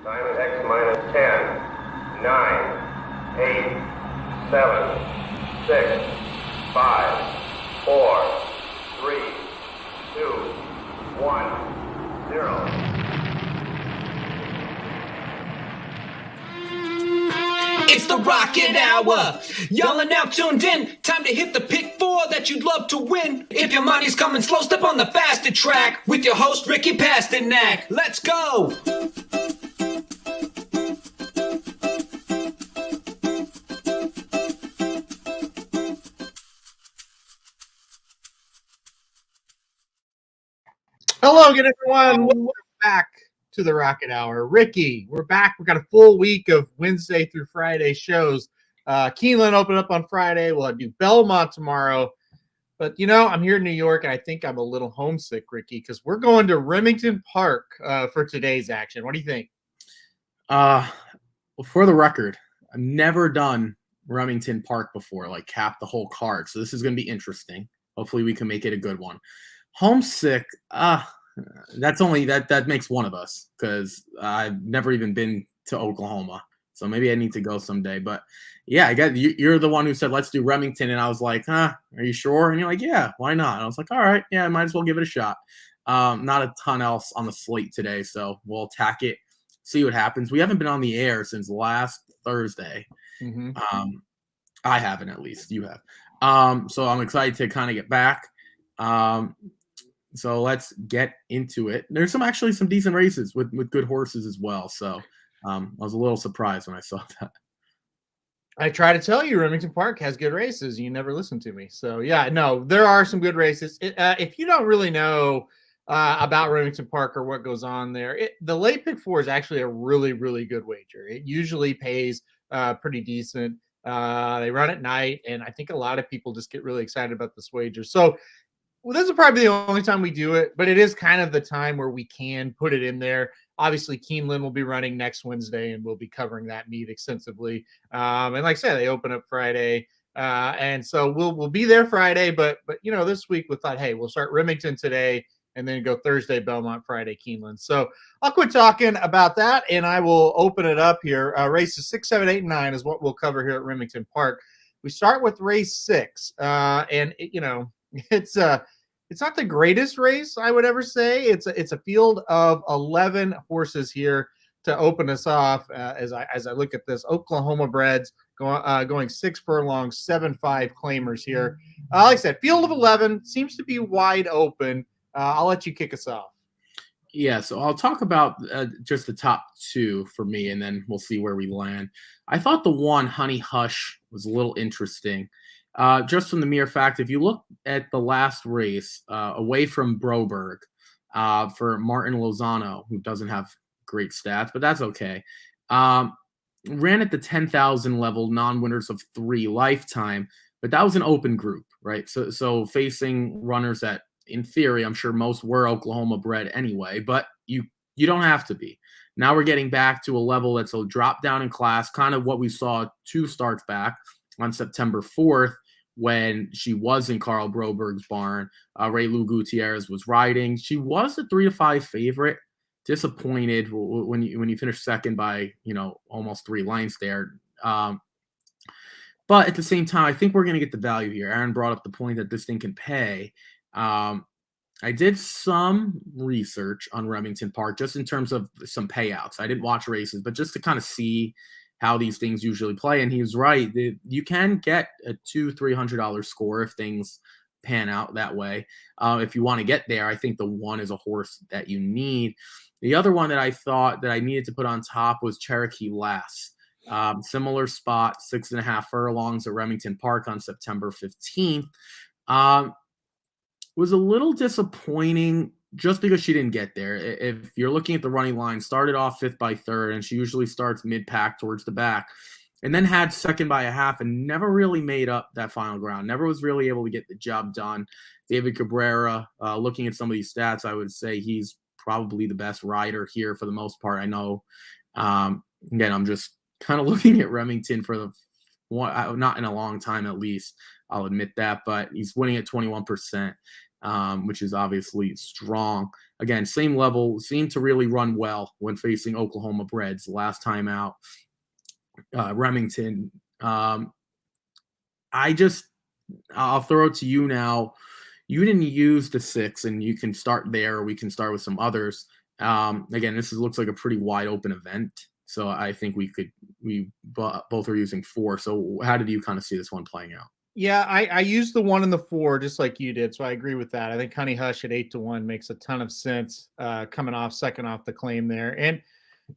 Time at X minus 10, 9, 8, 7, 6, 5, 4, 3, 2, 1, 0. It's the Rocket Hour. Y'all are now tuned in. Time to hit the pick four that you'd love to win. If your money's coming slow, step on the faster track with your host, Ricky Pasternak. Let's go. Hello again, everyone. Welcome back to the Rocket Hour. Ricky, we're back. We've got a full week of Wednesday through Friday shows. Keeneland opened up on Friday. We'll do Belmont tomorrow. But, I'm here in New York, and I think I'm a little homesick, Ricky, because we're going to Remington Park for today's action. What do you think? Well, for the record, I've never done Remington Park before, like cap the whole card. So this is going to be interesting. Hopefully we can make it a good one. Homesick, that's only that makes one of us because I've never even been to Oklahoma. So maybe I need to go someday. But yeah, I guess you're the one who said, let's do Remington. And I was like, are you sure? And you're like, yeah, why not? And I was like, all right, yeah, I might as well give it a shot. Not a ton else on the slate today. So we'll attack it, see what happens. We haven't been on the air since last Thursday. Mm-hmm. I haven't, at least. You have. So I'm excited to kind of get back. So let's get into it. There's some decent races with good horses as well. So I was a little surprised when I saw that. I try to tell you Remington Park has good races. You never listen to me. So, yeah, no, there are some good races. If you don't really know about Remington Park or what goes on there, the late pick four is actually a really, really good wager. It usually pays pretty decent. They run at night, and I think a lot of people just get really excited about this wager. So, this is probably the only time we do it, but it is kind of the time where we can put it in there. Obviously, Keeneland will be running next Wednesday, and we'll be covering that meet extensively. And like I said, they open up Friday, and so we'll be there Friday. But this week we thought, hey, we'll start Remington today, and then go Thursday Belmont, Friday Keeneland. So I'll quit talking about that, and I will open it up here. Races 6, 7, 8, and 9 is what we'll cover here at Remington Park. We start with race 6, and it's not the greatest race I would ever say. It's a field of 11 horses here to open us off. As I look at this, Oklahoma breds going 6 furlongs, 7-5 claimers here. Like I said, field of 11 seems to be wide open. I'll let you kick us off. Yeah, so I'll talk about just the top two for me, and then we'll see where we land. I thought the one, Honey Hush, was a little interesting. Just from the mere fact, if you look at the last race away from Broberg for Martin Lozano, who doesn't have great stats, but that's okay, ran at the 10,000 level, non-winners of 3 lifetime, but that was an open group, right? So facing runners that, in theory, I'm sure most were Oklahoma bred anyway, but you don't have to be. Now we're getting back to a level that's a drop down in class, kind of what we saw 2 starts back on September 4th when she was in Carl Broberg's barn. Ray Lou Gutierrez was riding. She was a 3-5 favorite. Disappointed when you finished second by almost 3 lengths there. But at the same time, I think we're going to get the value here. Aaron brought up the point that this thing can pay. I did some research on Remington Park just in terms of some payouts. I didn't watch races, but just to kind of see how these things usually play. And he was right. You can get a $200-300 score if things pan out that way. If you want to get there, I think the one is a horse that you need. The other one that I thought that I needed to put on top was Cherokee Lass. Similar spot, 6.5 furlongs at Remington Park on September 15th. Was a little disappointing just because she didn't get there. If you're looking at the running line, started off 5th by 3rd, and she usually starts mid-pack towards the back, and then had 2nd by a half and never really made up that final ground. Never was really able to get the job done. David Cabrera, looking at some of these stats, I would say he's probably the best rider here for the most part. I know, again, I'm just kind of looking at Remington for the one, not in a long time at least. I'll admit that, but he's winning at 21%. which is obviously strong. Again, same level, seemed to really run well when facing Oklahoma breds last time out. Remington. I'll throw it to you now. You didn't use the 6, and you can start there, or we can start with some others. Again, looks like a pretty wide open event. So I think we both are using 4. So how did you kind of see this one playing out? Yeah, I used the 1 and the 4 just like you did, so I agree with that. I think Honey Hush at 8-1 makes a ton of sense, coming off second off the claim there. And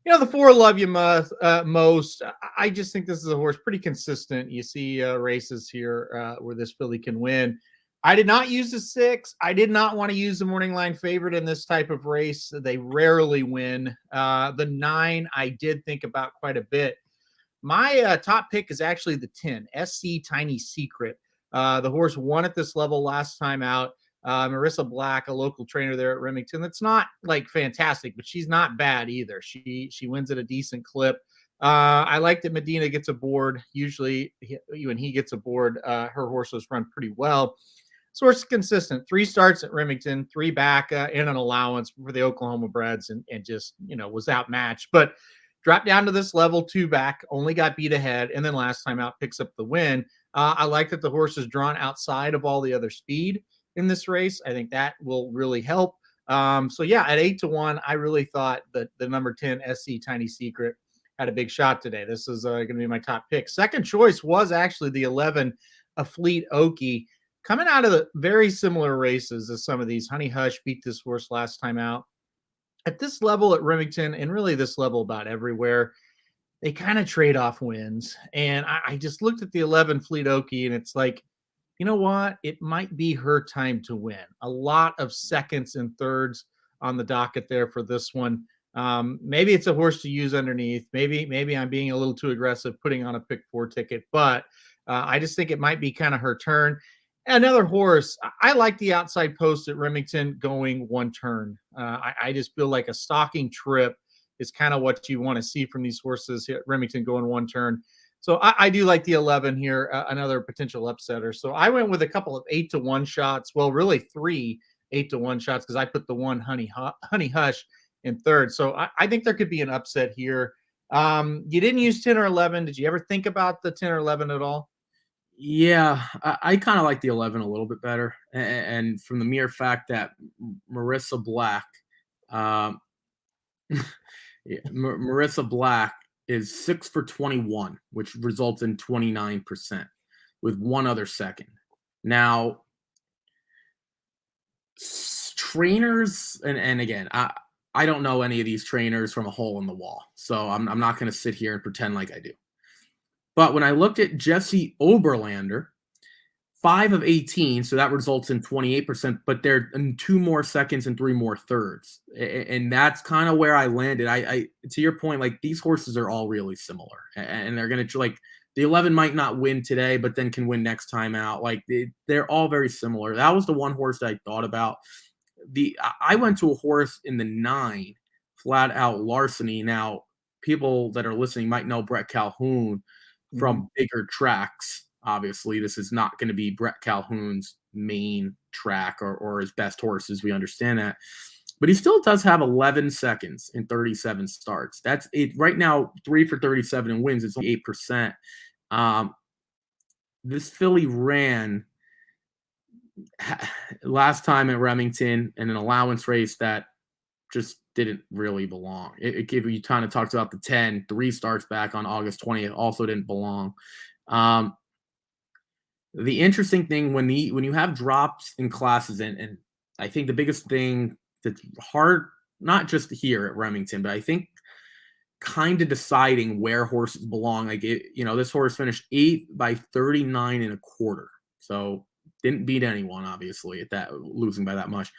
the 4 love you most. I just think this is a horse pretty consistent. You see races here where this filly can win. I did not use the 6. I did not want to use the morning line favorite in this type of race. They rarely win. The 9 I did think about quite a bit. My top pick is actually the 10, SC Tiny Secret. The horse won at this level last time out. Marissa Black, a local trainer there at Remington, that's not like fantastic, but she's not bad either. She wins at a decent clip. I like that Medina gets aboard. Usually, when he gets aboard, her horses run pretty well. So it's consistent. 3 starts at Remington, 3 back in an allowance for the Oklahoma breds, and just was outmatched. But dropped down to this level, 2 back, only got beat ahead, and then last time out picks up the win. I like that the horse is drawn outside of all the other speed in this race. I think that will really help. So yeah, at 8-1, I really thought that the number 10 SC Tiny Secret had a big shot today. This is going to be my top pick. Second choice was actually the 11, A Fleet Okie, coming out of the very similar races as some of these. Honey Hush beat this horse last time out. At this level at Remington, and really this level about everywhere, they kind of trade off wins. And I just looked at the 11 Fleet Okie, and it's like, you know what? It might be her time to win. A lot of seconds and thirds on the docket there for this one. Maybe it's a horse to use underneath. Maybe I'm being a little too aggressive putting on a pick 4 ticket, but I just think it might be kind of her turn. Another horse, I like the outside post at Remington going 1 turn. I just feel like a stalking trip is kind of what you want to see from these horses here at Remington going 1 turn. So I do like the 11 here, another potential upsetter. So I went with a couple of 8-1 shots. Well, really 3 8-1 shots, because I put the 1 Honey Hush in third. So I think there could be an upset here. You didn't use 10 or 11. Did you ever think about the 10 or 11 at all? Yeah, I kind of like the 11 a little bit better. And from the mere fact that Marissa Black, um, Marissa Black is 6 for 21, which results in 29% with 1 other second. Now, trainers, and again, I don't know any of these trainers from a hole in the wall, so I'm not going to sit here and pretend like I do. But when I looked at Jesse Oberlander, 5 of 18, so that results in 28%, but they're in 2 more seconds and 3 more thirds. And that's kind of where I landed. I to your point, like, these horses are all really similar, and they're going to, like, the 11 might not win today, but then can win next time out. Like, they're all very similar. That was the one horse that I thought about. I went to a horse in the 9, Flat Out Larceny. Now, people that are listening might know Brett Calhoun from bigger tracks. Obviously, this is not going to be Brett Calhoun's main track or his best horses. We understand that. But he still does have 11 seconds in 37 starts. That's it. Right now, 3 for 37 and wins. It's only 8%. This filly ran last time at Remington in an allowance race that just didn't really belong. You kind of talked about the 10, 3 starts back on August 20th, also didn't belong. The interesting thing when you have drops in classes, and I think the biggest thing that's hard, not just here at Remington, but I think kind of deciding where horses belong. Like, this horse finished 8th by 39 1/4. So didn't beat anyone, obviously, at that, losing by that much.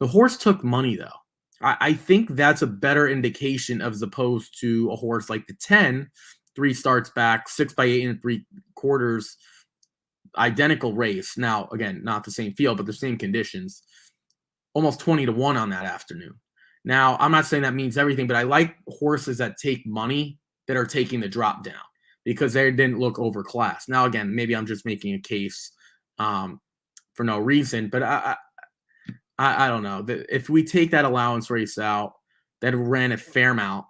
The horse took money, though. I think that's a better indication as opposed to a horse like the 10, 3 starts back, 6 by 8 3/4, identical race. Now, again, not the same field, but the same conditions. Almost 20-1 on that afternoon. Now, I'm not saying that means everything, but I like horses that take money that are taking the drop down because they didn't look overclassed. Now, again, maybe I'm just making a case for no reason, but I don't know. If we take that allowance race out, that ran at Fairmount,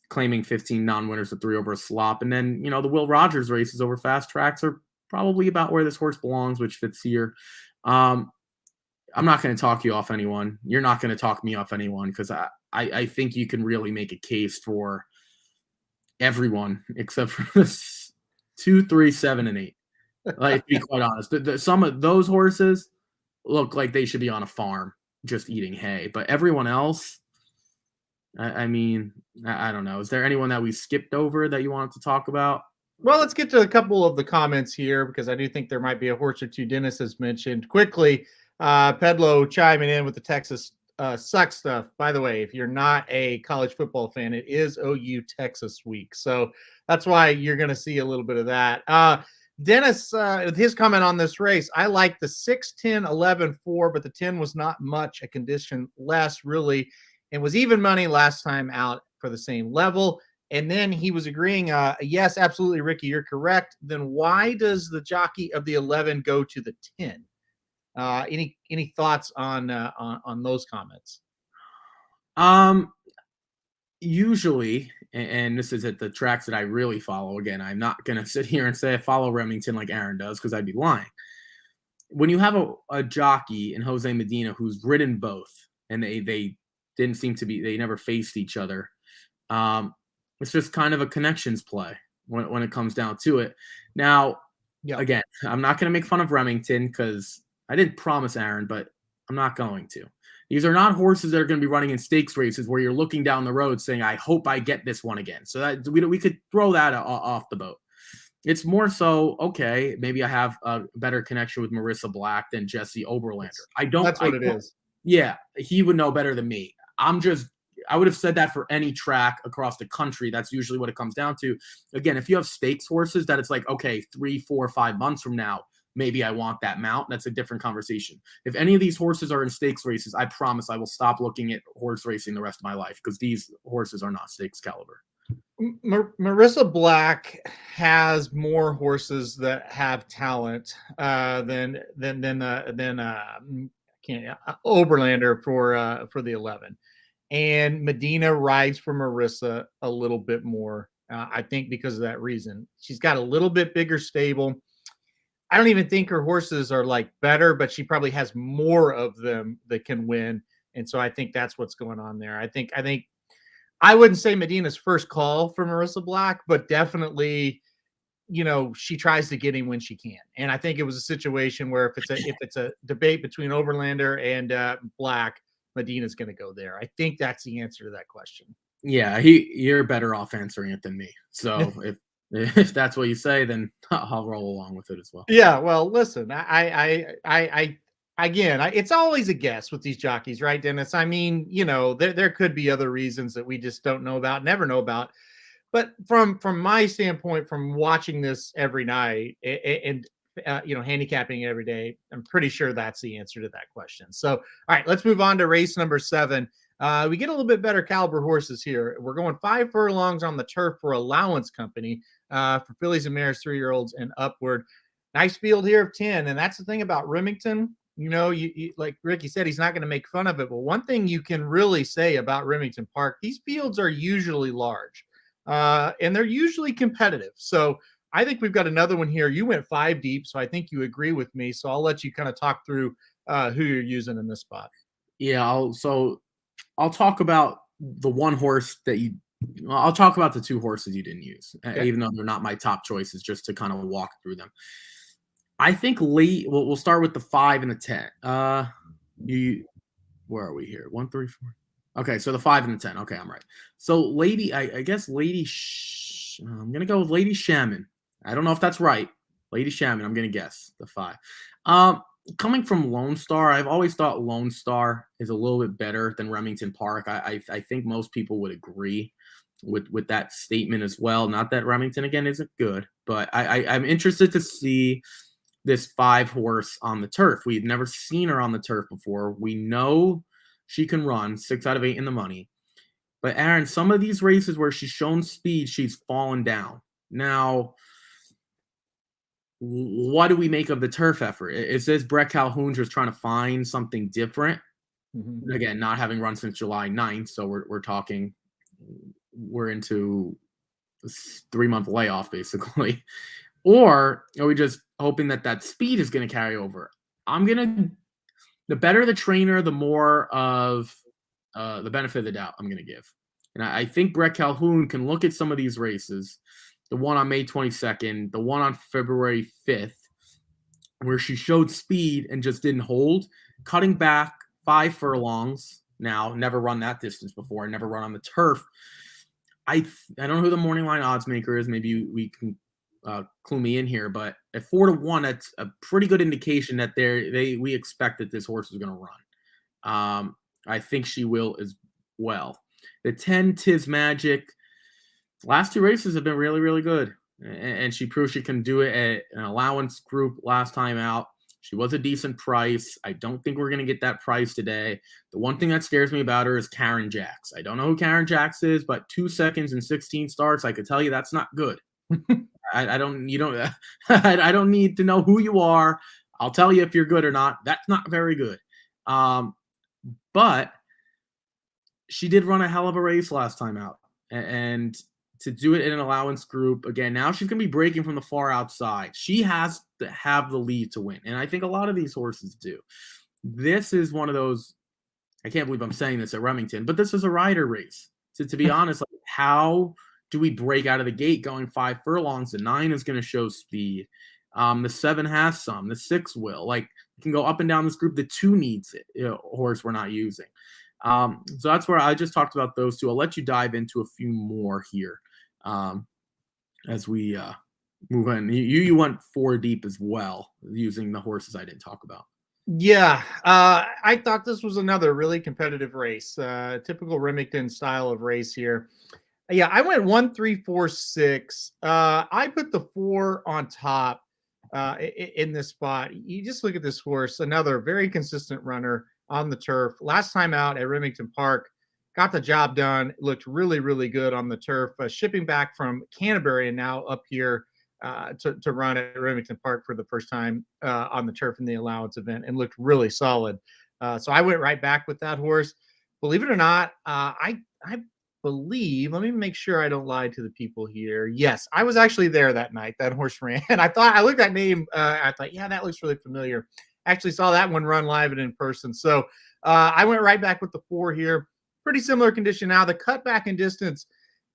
claiming 15 non-winners to 3 over a slop, and then the Will Rogers races over fast tracks are probably about where this horse belongs, which fits here. I'm not going to talk you off anyone. You're not going to talk me off anyone because I think you can really make a case for everyone except for this 2, 3, 7, and 8. Like, to be quite honest, some of those horses look like they should be on a farm just eating hay, but everyone else, I mean, I don't know. Is there anyone that we skipped over that you wanted to talk about? Well, let's get to a couple of the comments here because I do think there might be a horse or two Dennis has mentioned. Quickly, Pedlo chiming in with the Texas suck stuff. By the way, if you're not a college football fan, it is OU Texas week. So that's why you're going to see a little bit of that. Dennis, his comment on this race, I like the 6, 10, 11, 4, but the 10 was not much, a condition less really, and was even money last time out for the same level. And then he was agreeing, yes, absolutely, Ricky, you're correct. Then why does the jockey of the 11 go to the 10? Any thoughts on those comments? Usually, and this is at the tracks that I really follow. Again, I'm not going to sit here and say I follow Remington like Aaron does because I'd be lying. When you have a jockey in Jose Medina who's ridden both, and they didn't seem to be, they never faced each other. It's just kind of a connections play when it comes down to it. Now, Again, I'm not going to make fun of Remington because I didn't promise Aaron, but I'm not going to. These are not horses that are going to be running in stakes races where you're looking down the road saying, I hope I get this one again. So that we could throw that off the boat. It's more so, okay, maybe I have a better connection with Marissa Black than Jesse Oberlander. That's what it is. Yeah, he would know better than me. I would have said that for any track across the country. That's usually what it comes down to. Again, if you have stakes horses that it's like, okay, 3, 4, 5 months from now, maybe I want that mount. That's a different conversation. If any of these horses are in stakes races, I promise I will stop looking at horse racing the rest of my life because these horses are not stakes caliber. Marissa Black has more horses that have talent than Oberlander for the 11, and Medina rides for Marissa a little bit more. I think because of that reason, she's got a little bit bigger stable. I don't even think her horses are like better, but she probably has more of them that can win, and so I think that's what's going on there. I think I wouldn't say Medina's first call for Marissa Black, but definitely, she tries to get him when she can. And I think it was a situation where if it's a debate between Oberlander and Black, Medina's going to go there. I think that's the answer to that question. Yeah, you're better off answering it than me. So if that's what you say, then I'll roll along with it as well. Yeah, well, listen, it's always a guess with these jockeys, right, Dennis? I mean, there could be other reasons that we just don't know about, never know about. But from my standpoint, from watching this every night and handicapping every day, I'm pretty sure that's the answer to that question. So, all right, let's move on to race number 7. We get a little bit better caliber horses here. We're going 5 furlongs on the turf for Allowance Company for fillies and mares, 3-year-olds and upward. Nice field here of 10. And that's the thing about Remington. You like Ricky said, he's not going to make fun of it. But one thing you can really say about Remington Park, these fields are usually large and they're usually competitive. So I think we've got another one here. You went 5 deep, so I think you agree with me. So I'll let you kind of talk through who you're using in this spot. Yeah, I'll talk about the one horse that I'll talk about the 2 horses you didn't use, even though they're not my top choices, just to kind of walk through them. I think we'll start with the 5 and the 10. Where are we here? 1, 3, 4. Okay, so the 5 and the 10. Okay, I'm right. So I guess I'm going to go with Lady Shaman. I don't know if that's right. Lady Shaman, I'm going to guess the 5. Coming from Lone Star, I've always thought Lone Star is a little bit better than Remington Park. I think most people would agree with that statement as well. Not that Remington, again, isn't good, but I'm interested to see this 5 horse on the turf. We've never seen her on the turf before. We know she can run 6 out of 8 in the money. But Aaron, some of these races where she's shown speed, she's fallen down. Now, what do we make of the turf effort? Is this Brett Calhoun just trying to find something different? Mhm. Again, not having run since July 9th, so we're talking we're into a 3-month layoff basically. Or are we just hoping that that speed is going to carry over? The better the trainer, the more of the benefit of the doubt I'm going to give. And I think Brett Calhoun can look at some of these races, the one on May 22nd, the one on February 5th, where she showed speed and just didn't hold, cutting back 5 furlongs. Now, never run that distance before. Never run on the turf. I don't know who the morning line odds maker is. Maybe we can clue me in here, but at 4-1, that's a pretty good indication that we expect that this horse is going to run. I think she will as well. The 10 Tiz Magic, last 2 races have been really, really good, and she proved she can do it at an allowance group last time out. She was a decent price. I don't think we're going to get that price today. The one thing that scares me about her is Karen Jacks. I don't know who Karen Jacks is, but 2 seconds and 16 starts, I could tell you that's not good. I don't need to know who you are. I'll tell you if you're good or not. That's not very good. But she did run a hell of a race last time out. And to do it in an allowance group, again, now she's going to be breaking from the far outside. She has to have the lead to win. And I think a lot of these horses do. This is one of those, I can't believe I'm saying this at Remington, but this is a rider race. To be honest, like, how do we break out of the gate going 5 furlongs? The 9 is going to show speed. The 7 has some. The 6 will. Like, you can go up and down this group. The 2 needs it. Horse we're not using. So that's where I just talked about those 2. I'll let you dive into a few more here as we move on. You went 4 deep as well, using the horses I didn't talk about. Yeah, I thought this was another really competitive race, typical Remington style of race here. Yeah, I went 1, 3, 4, 6. I put the 4 on top in this spot. You just look at this horse, another very consistent runner on the turf. Last time out at Remington Park, got the job done. Looked really, really good on the turf. Shipping back from Canterbury and now up here to run at Remington Park for the first time on the turf in the allowance event, and looked really solid. So I went right back with that horse. Believe it or not, I believe, let me make sure I don't lie to the people here. Yes, I was actually there that night. That horse ran. I looked at that name. I thought, yeah, that looks really familiar. Actually saw that one run live and in person. So I went right back with the 4 here. Pretty similar condition now. The cutback in distance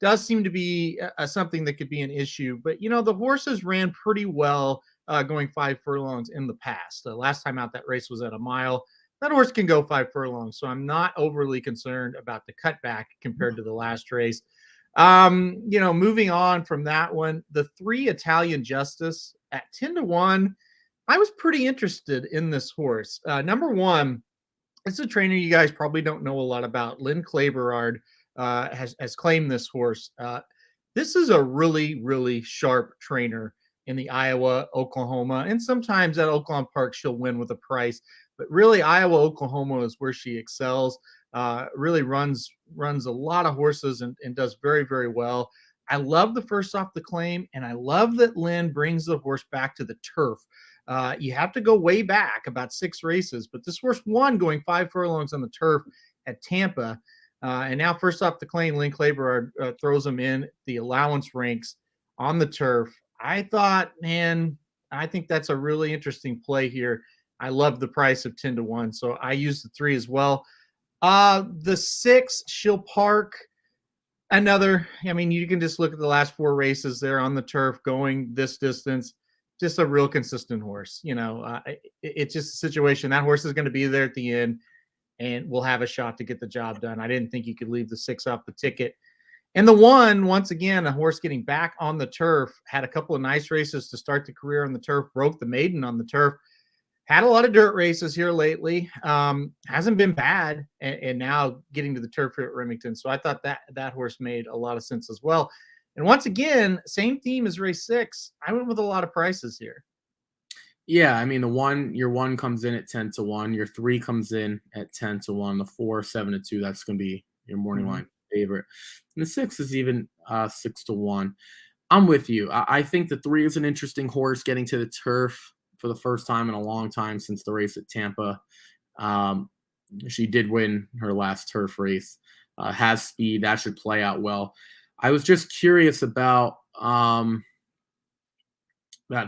does seem to be something that could be an issue. But, the horses ran pretty well going 5 furlongs in the past. Last time out, that race was at a mile. That horse can go 5 furlongs, so I'm not overly concerned about the cutback compared to the last race. Moving on from that one, the 3 Italian Justice at 10-1, I was pretty interested in this horse. Number one, it's a trainer you guys probably don't know a lot about. Lynn Claberard has claimed this horse. This is a really, really sharp trainer in the Iowa, Oklahoma, and sometimes at Oklahoma Park she'll win with a price. But really, Iowa, Oklahoma is where she excels. Really runs a lot of horses and does very, very well. I love the first off the claim, and I love that Lynn brings the horse back to the turf. You have to go way back about 6 races, but this horse won going 5 furlongs on the turf at Tampa. And now, first off the claim, Lynn Claber throws him in the allowance ranks on the turf. I thought, man, I think that's a really interesting play here. I love the price of 10-1, so I use the 3 as well. The 6, Shill Park, another. I mean, you can just look at the last 4 races there on the turf going this distance. Just a real consistent horse. It's just a situation. That horse is going to be there at the end and will have a shot to get the job done. I didn't think you could leave the 6 off the ticket. And the 1, once again, a horse getting back on the turf, had a couple of nice races to start the career on the turf, broke the maiden on the turf. Had a lot of dirt races here lately. Hasn't been bad, and now getting to the turf here at Remington. So I thought that horse made a lot of sense as well. And once again, same theme as race 6. I went with a lot of prices here. Yeah, I mean, your 1 comes in at 10-1. Your 3 comes in at 10-1. The 4, 7-2. That's going to be your morning line favorite. And the 6 is even 6-1. I'm with you. I think the 3 is an interesting horse getting to the turf for the first time in a long time since the race at Tampa. Um, she did win her last turf race. Has speed that should play out well. I was just curious about that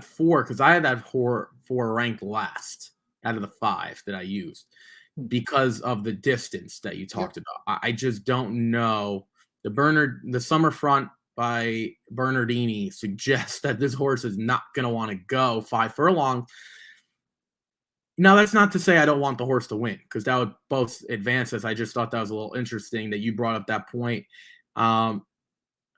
4 because I had that 4 ranked last out of the 5 that I used because of the distance that you talked about. I just don't know. The Summer Front by Bernardini suggests that this horse is not going to want to go 5 furlongs. Now, that's not to say I don't want the horse to win, because that would both advance us. I just thought that was a little interesting that you brought up that point. I've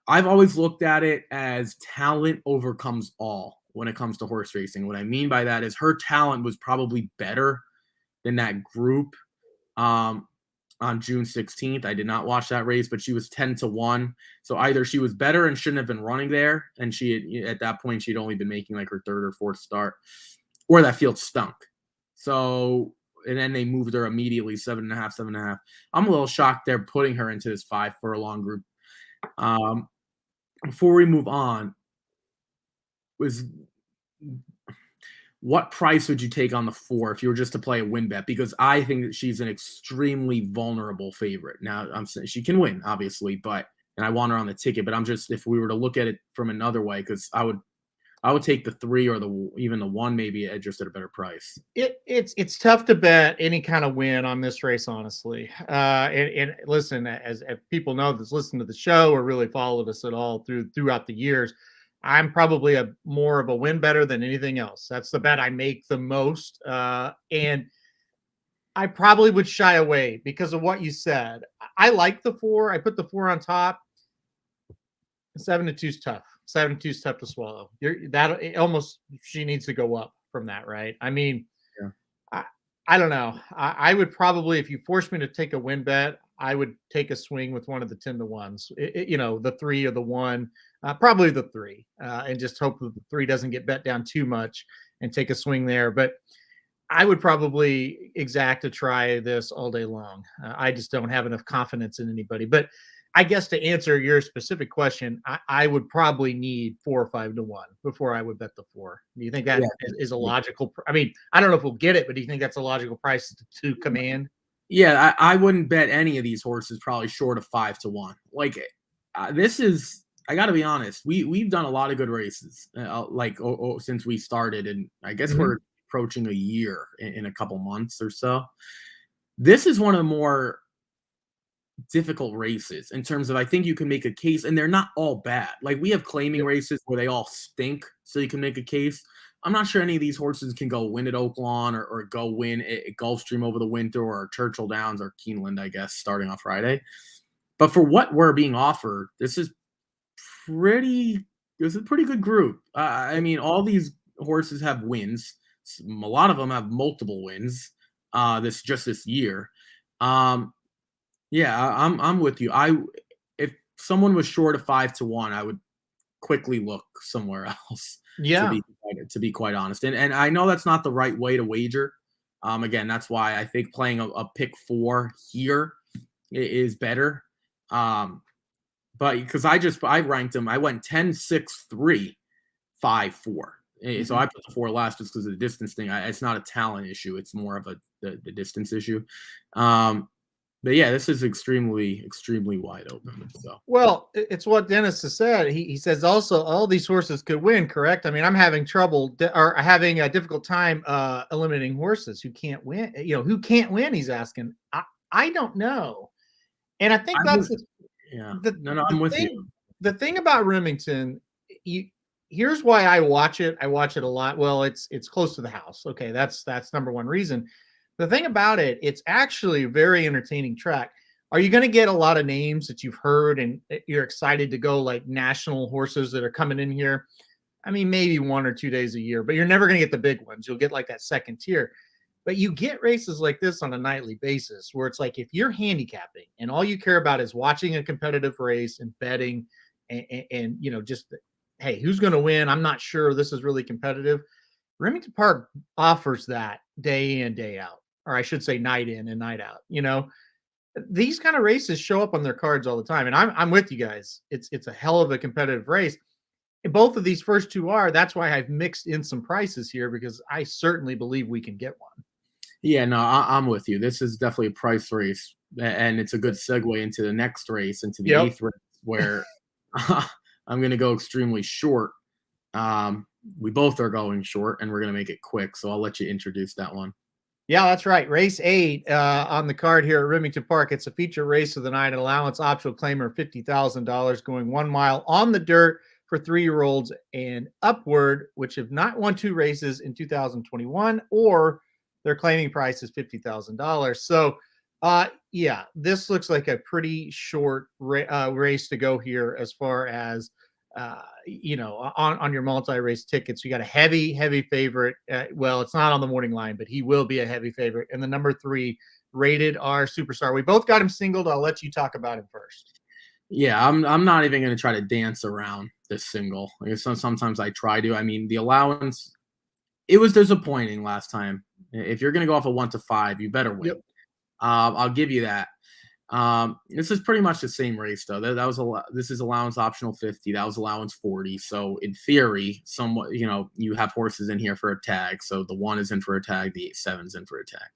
always looked at it as talent overcomes all when it comes to horse racing. What I mean by that is her talent was probably better than that group on June 16th. I did not watch that race, but she was 10-1. So either she was better and shouldn't have been running there, and she at that point she'd only been making like her 3rd or 4th start, or that field stunk. So, and then they moved her immediately 7.5, 7.5. I'm a little shocked they're putting her into this 5 furlong group. Before we move on, what price would you take on the 4 if you were just to play a win bet? Because I think that she's an extremely vulnerable favorite. Now, I'm saying she can win, obviously, and I want her on the ticket. But I'm just, if we were to look at it from another way, because I would take the 3 or even the 1 maybe just at a better price. It's tough to bet any kind of win on this race, honestly. And listen, as people know that's listened to the show or really followed us at all throughout the years, I'm probably more of a win better than anything else. That's the bet I make the most. And I probably would shy away because of what you said. I like the 4. I put the 4 on top. 7-2 is tough. 7-2 is tough to swallow. She needs to go up from that, right? I mean, yeah. I don't know. I would probably, if you force me to take a win bet, I would take a swing with one of the 10-1s. The 3 or the 1, probably the 3, and just hope that the 3 doesn't get bet down too much and take a swing there. But I would probably exact to try this all day long. I just don't have enough confidence in anybody. But I guess to answer your specific question, I would probably need 4 or 5-1 before I would bet the 4. Do you think that is a logical? I mean, I don't know if we'll get it, but do you think that's a logical price to command? Yeah, I wouldn't bet any of these horses probably short of 5-1. Like this is, I got to be honest. We've done a lot of good races, since we started, and I guess we're approaching a year in a couple months or so. This is one of the more difficult races in terms of, I think you can make a case, and they're not all bad. Like we have claiming races where they all stink, so you can make a case. I'm not sure any of these horses can go win at Oaklawn or go win at Gulfstream over the winter or Churchill Downs or Keeneland, I guess, starting on Friday. But for what we're being offered, this is a pretty good group. I mean, all these horses have wins. A lot of them have multiple wins this year. Yeah, I'm with you. If someone was short of 5-1, I would quickly look somewhere else. Yeah, to be quite honest, and I know that's not the right way to wager. Again, that's why I think playing a pick 4 here is better. But because I ranked them, I went 10, 6, 3, 5, 4. So I put the 4 last just because of the distance thing. It's not a talent issue; it's more of the distance issue. But yeah, this is extremely, extremely wide open. So, well, it's what Dennis has said. He says also all these horses could win, correct? I mean, I'm having trouble or having a difficult time eliminating horses who can't win. Who can't win? He's asking. I don't know, and I think I'm with you. The thing about Remington, here's why I watch it. I watch it a lot. Well, it's close to the house. Okay, that's number one reason. The thing about it, it's actually a very entertaining track. Are you going to get a lot of names that you've heard and you're excited to go, like national horses that are coming in here? I mean, maybe 1 or 2 days a year, but you're never going to get the big ones. You'll get like that second tier. But you get races like this on a nightly basis where it's like if you're handicapping and all you care about is watching a competitive race and betting and just, hey, who's going to win? I'm not sure. This is really competitive. Remington Park offers that day in, day out. Or I should say night in and night out. These kind of races show up on their cards all the time. And I'm with you guys. It's a hell of a competitive race. both of these first two are. That's why I've mixed in some prices here because I certainly believe we can get one. Yeah, no, I'm with you. This is definitely a price race, and it's a good segue into the next race, into the Yep. eighth race, where I'm going to go extremely short. We both are going short, and we're going to make it quick. So I'll let you introduce that one. Yeah, that's right. Race 8 on the card here at Remington Park. It's a feature race of the night. Allowance optional claimer $50,000 going 1 mile on the dirt for 3-year-olds and upward, which have not won 2 races in 2021, or their claiming price is $50,000. So, yeah, this looks like a pretty short race to go here as far as on your multi-race tickets. You got a heavy favorite. Well, it's not on the morning line, but he will be a heavy favorite. And the number 3 Rated R Superstar. We both got him singled. I'll let you talk about him first. Yeah, I'm not even going to try to dance around this single. Like, sometimes I try to. I mean, the allowance, it was disappointing last time. If you're going to go off a 1 to 5, you better win. Yep. I'll give you that. This is pretty much the same race though. This is allowance optional 50. That was allowance 40. So in theory, somewhat, you have horses in here for a tag. So the 1 is in for a tag. The 7's in for a tag.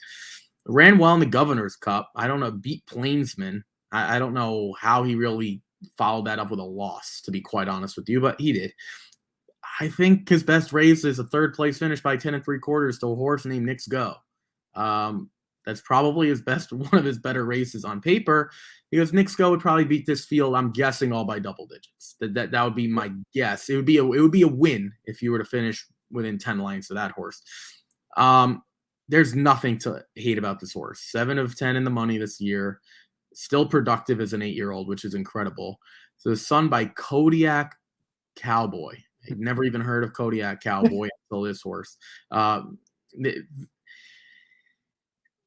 Ran well in the Governor's Cup. I don't know. Beat Plainsman. I don't know how he really followed that up with a loss, to be quite honest with you, but he did. I think his best race is a 3rd place finish by 10 3/4 to a horse named Knicks Go. That's probably one of his better races on paper, because Knicks Go would probably beat this field, I'm guessing, all by double digits. That would be my guess. It would be a win if you were to finish within 10 lengths of that horse. There's nothing to hate about this horse. 7 of 10 in the money this year. Still productive as an 8-year-old, which is incredible. So it's son by Kodiak Cowboy. I've never even heard of Kodiak Cowboy until this horse.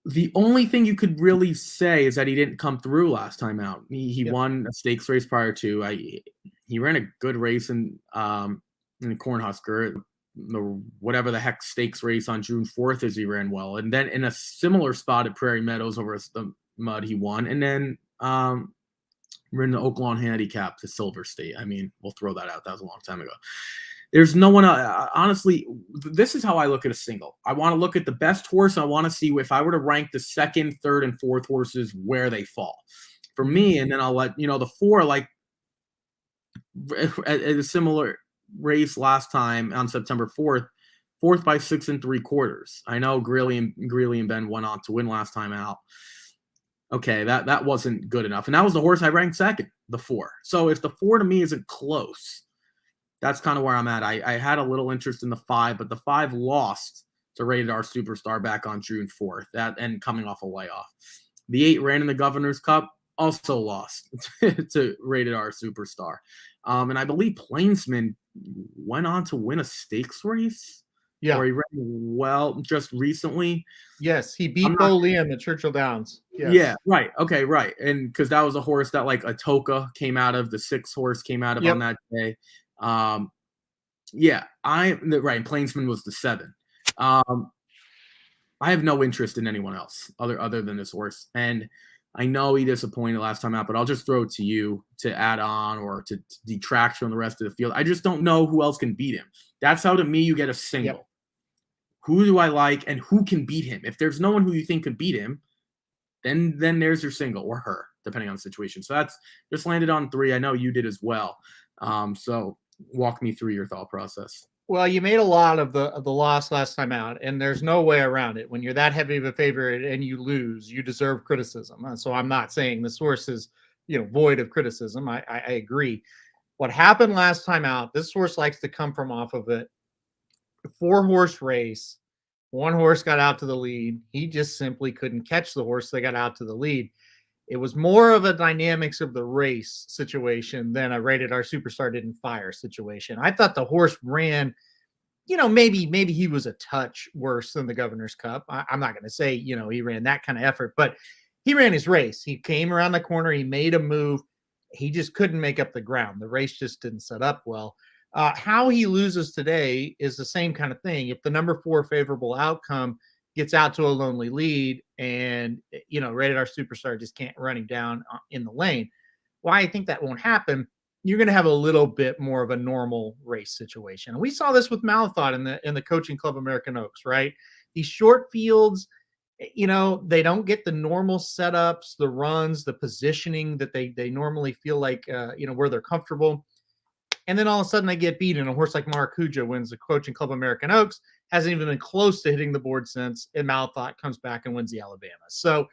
The only thing you could really say is that he didn't come through last time out. He won a stakes race prior to. He ran a good race in Cornhusker, whatever the heck stakes race on June 4th is. He ran well, and then in a similar spot at Prairie Meadows over the mud, he won, and then ran the Oaklawn Handicap to Silver State. I mean, we'll throw that out. That was a long time ago. There's no one, honestly, this is how I look at a single. I want to look at the best horse. I want to see if I were to rank the 2nd, 3rd, and 4th horses, where they fall for me. And then I'll let, the 4, like at a similar race last time on September 4th, 4th by 6 3/4. I know Greeley and Ben went on to win last time out. Okay, that wasn't good enough. And that was the horse I ranked 2nd, the 4. So if the 4 to me isn't close, that's kind of where I'm at. I had a little interest in the 5, but the 5 lost to Rated R Superstar back on June 4th, and coming off a layoff. The 8 ran in the Governor's Cup, also lost to Rated R Superstar. And I believe Plainsman went on to win a stakes race. Yeah. Or he ran well just recently. Yes, he beat Bo Liam at Churchill Downs. Yes. Yeah, right. Okay, right. And because that was a horse that like Atoka came out of, the 6 horse came out of on that day. Yeah, right. Plainsman was the 7. I have no interest in anyone else other than this horse. And I know he disappointed last time out, but I'll just throw it to you to add on or to detract from the rest of the field. I just don't know who else can beat him. That's how, to me, you get a single. Yep. Who do I like and who can beat him? If there's no one who you think could beat him, then there's your single, or her, depending on the situation. So that's just landed on 3. I know you did as well. So walk me through your thought process. Well, you made a lot of the loss last time out, and there's no way around it. When you're that heavy of a favorite and you lose, you deserve criticism. So I'm not saying this horse is, void of criticism. I agree. What happened last time out, this horse likes to come from off of it. 4-horse race. 1 horse got out to the lead. He just simply couldn't catch the horse that got out to the lead. It was more of a dynamics of the race situation than a Rated R Superstar didn't fire situation. I thought the horse ran, maybe he was a touch worse than the Governor's Cup. I'm not going to say, he ran that kind of effort, but he ran his race. He came around the corner. He made a move. He just couldn't make up the ground. The race just didn't set up well. How he loses today is the same kind of thing. If the number 4 favorable outcome gets out to a lonely lead and, Rated R Superstar just can't run him down in the lane. Why I think that won't happen you're going to have a little bit more of a normal race situation. And we saw this with Malathon in the Coaching Club American Oaks, right? These short fields, they don't get the normal setups, the runs, the positioning that they normally feel like, where they're comfortable. And then all of a sudden they get beat, and a horse like Maracuja wins the Coaching Club American Oaks, hasn't even been close to hitting the board since, and Malathon comes back and wins the Alabama. So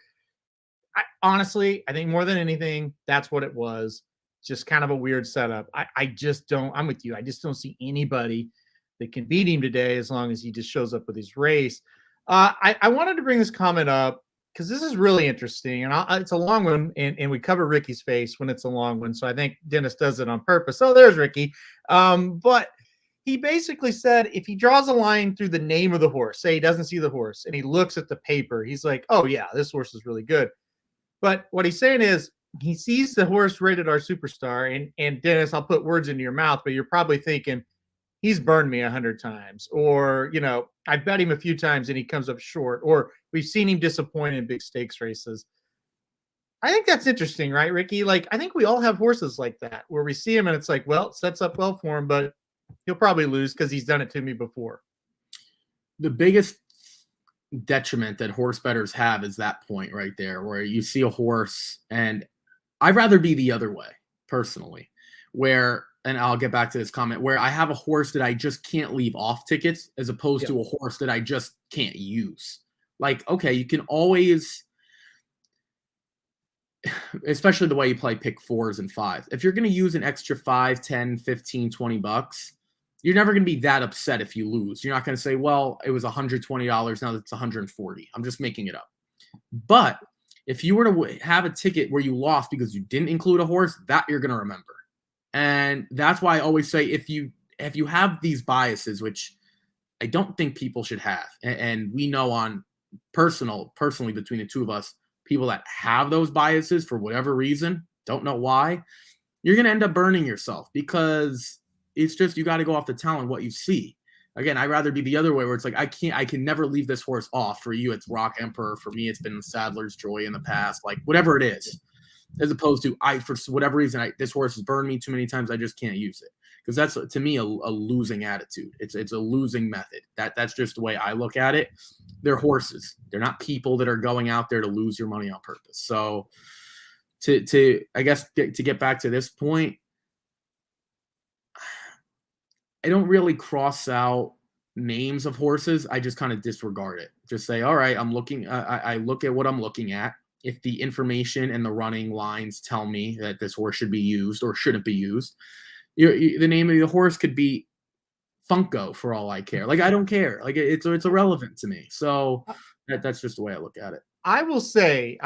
honestly, I think more than anything, that's what it was. Just kind of a weird setup. I'm with you. I just don't see anybody that can beat him today as long as he just shows up with his race. I wanted to bring this comment up because this is really interesting, and it's a long one, and we cover Ricky's face when it's a long one, so I think Dennis does it on purpose. Oh, there's Ricky. But he basically said if he draws a line through the name of the horse, say he doesn't see the horse, and he looks at the paper, he's like, oh, yeah, this horse is really good. But what he's saying is he sees the horse rated our superstar, and Dennis, I'll put words into your mouth, but you're probably thinking, he's burned me 100 times, or, I bet him a few times and he comes up short, or we've seen him disappoint in big stakes races. I think that's interesting, right, Ricky? Like, I think we all have horses like that where we see him and it's like, well, it sets up well for him, but he'll probably lose because he's done it to me before. The biggest detriment that horse bettors have is that point right there where you see a horse, and I'd rather be the other way personally, where, and I'll get back to this comment, where I have a horse that I just can't leave off tickets as opposed to a horse that I just can't use. Like, okay, you can always, especially the way you play pick 4s and 5s, if you're going to use an extra 5, 10, 15, 20 bucks, you're never going to be that upset if you lose. You're not going to say, well, it was $120. Now it's $140. I'm just making it up. But if you were to have a ticket where you lost because you didn't include a horse, that you're going to remember. And that's why I always say, if you have these biases, which I don't think people should have, and we know on personally between the two of us, people that have those biases for whatever reason, don't know why, you're going to end up burning yourself, because it's just, you got to go off the talent, what you see. Again, I'd rather be the other way, where it's like, I can never leave this horse off. For you, it's Rock Emperor. For me, it's been Sadler's Joy in the past, like whatever it is, as opposed to for whatever reason, this horse has burned me too many times, I just can't use it. Because that's, to me, a losing attitude. It's a losing method. That's just the way I look at it. They're horses. They're not people that are going out there to lose your money on purpose. So to I guess to get back to this point, I don't really cross out names of horses. I just kind of disregard it. Just say, all right, I'm looking. I look at what I'm looking at. If the information and the running lines tell me that this horse should be used or shouldn't be used, the name of the horse could be Funko for all I care. Like, I don't care. Like, it's irrelevant to me. So that's just the way I look at it. I will say,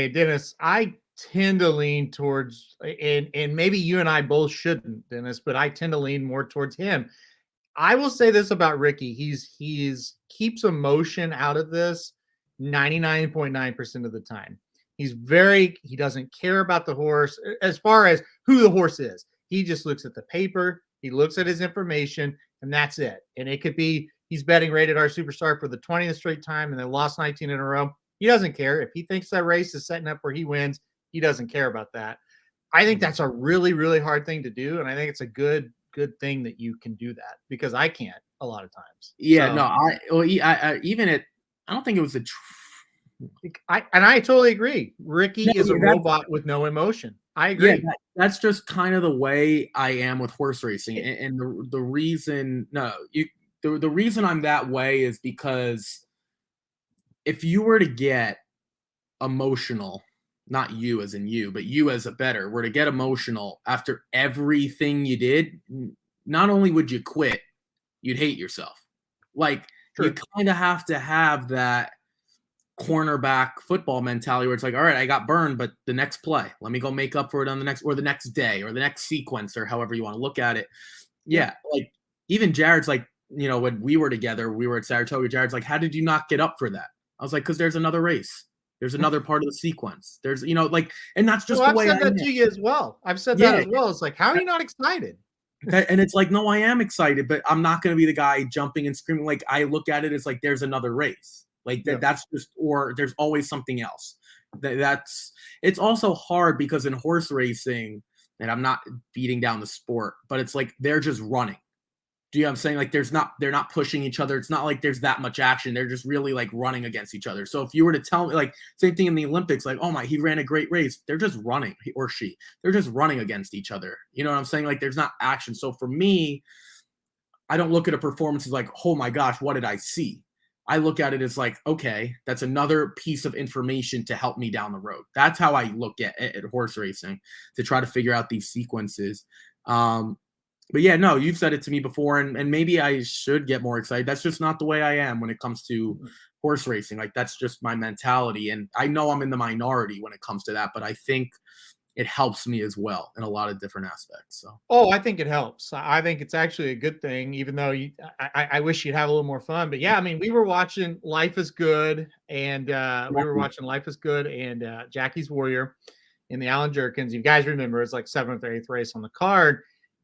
Dennis, I tend to lean towards, and maybe you and I both shouldn't, Dennis, but I tend to lean more towards him. I will say this about Ricky. He's keeps emotion out of this 99.9% of the time. He doesn't care about the horse as far as who the horse is. He just looks at the paper, he looks at his information, and that's it. And it could be he's betting Rated R Superstar for the 20th straight time and then lost 19 in a row. He doesn't care. If he thinks that race is setting up where he wins, he doesn't care about that. I think that's a really, really hard thing to do. And I think it's a good thing that you can do that, because I can't a lot of times. Yeah, so, I don't think it was I totally agree. Ricky is a robot with no emotion. I agree. Yeah, that's just kind of the way I am with horse racing. And the reason the reason I'm that way is because if you were to get emotional, not you as in you, but you as a bettor were to get emotional after everything you did, not only would you quit, you'd hate yourself. Like, you kind of have to have that cornerback football mentality where it's like, all right, I got burned, but the next play, let me go make up for it on the next day or the next sequence, or however you want to look at it. Yeah. Like, even Jared's like, when we were together, we were at Saratoga, Jared's like, how did you not get up for that? I was like, because there's another race. There's another part of the sequence. There's, and that's just the way I've said that to you as well. I've said that as well. It's like, how are you not excited? And it's like, no, I am excited, but I'm not going to be the guy jumping and screaming. Like, I look at it as like, there's another race. Like that's just, or there's always something else. It's also hard because in horse racing, and I'm not beating down the sport, but it's like they're just running. Do you know what I'm saying? Like they're not pushing each other. It's not like there's that much action. They're just really like running against each other. So if you were to tell me, like, same thing in the Olympics, like, oh my, he ran a great race. They're just running, he or she. They're just running against each other. You know what I'm saying? Like there's not action. So for me, I don't look at a performance as like, oh my gosh, what did I see? I look at it as like, okay, that's another piece of information to help me down the road. That's how I look at horse racing, to try to figure out these sequences. But yeah, no, you've said it to me before, and maybe I should get more excited. That's just not the way I am when it comes to horse racing. Like that's just my mentality. And I know I'm in the minority when it comes to that, but I think it helps me as well in a lot of different aspects. So, Oh, I think it helps. I think it's actually a good thing, even though I wish you'd have a little more fun. But yeah, I mean, we were watching Life is Good, and Jackie's Warrior in the Allen Jerkins. You guys remember it's like 7th or 8th race on the card.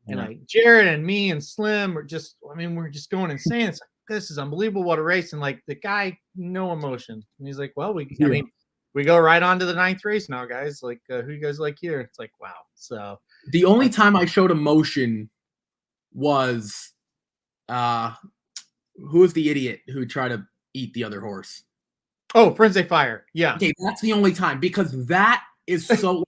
And yeah. like Jared and me and Slim were just, I mean, we're just going insane. It's like, this is unbelievable. What a race. And like the guy, no emotion. And he's like, well, I mean, we go right on to the 9th race now, guys. Like, who you guys like here? It's like, wow. So the only time I showed emotion was, who was the idiot who tried to eat the other horse? Oh, Frenzy Fire. Yeah. Okay, that's the only time, because that is so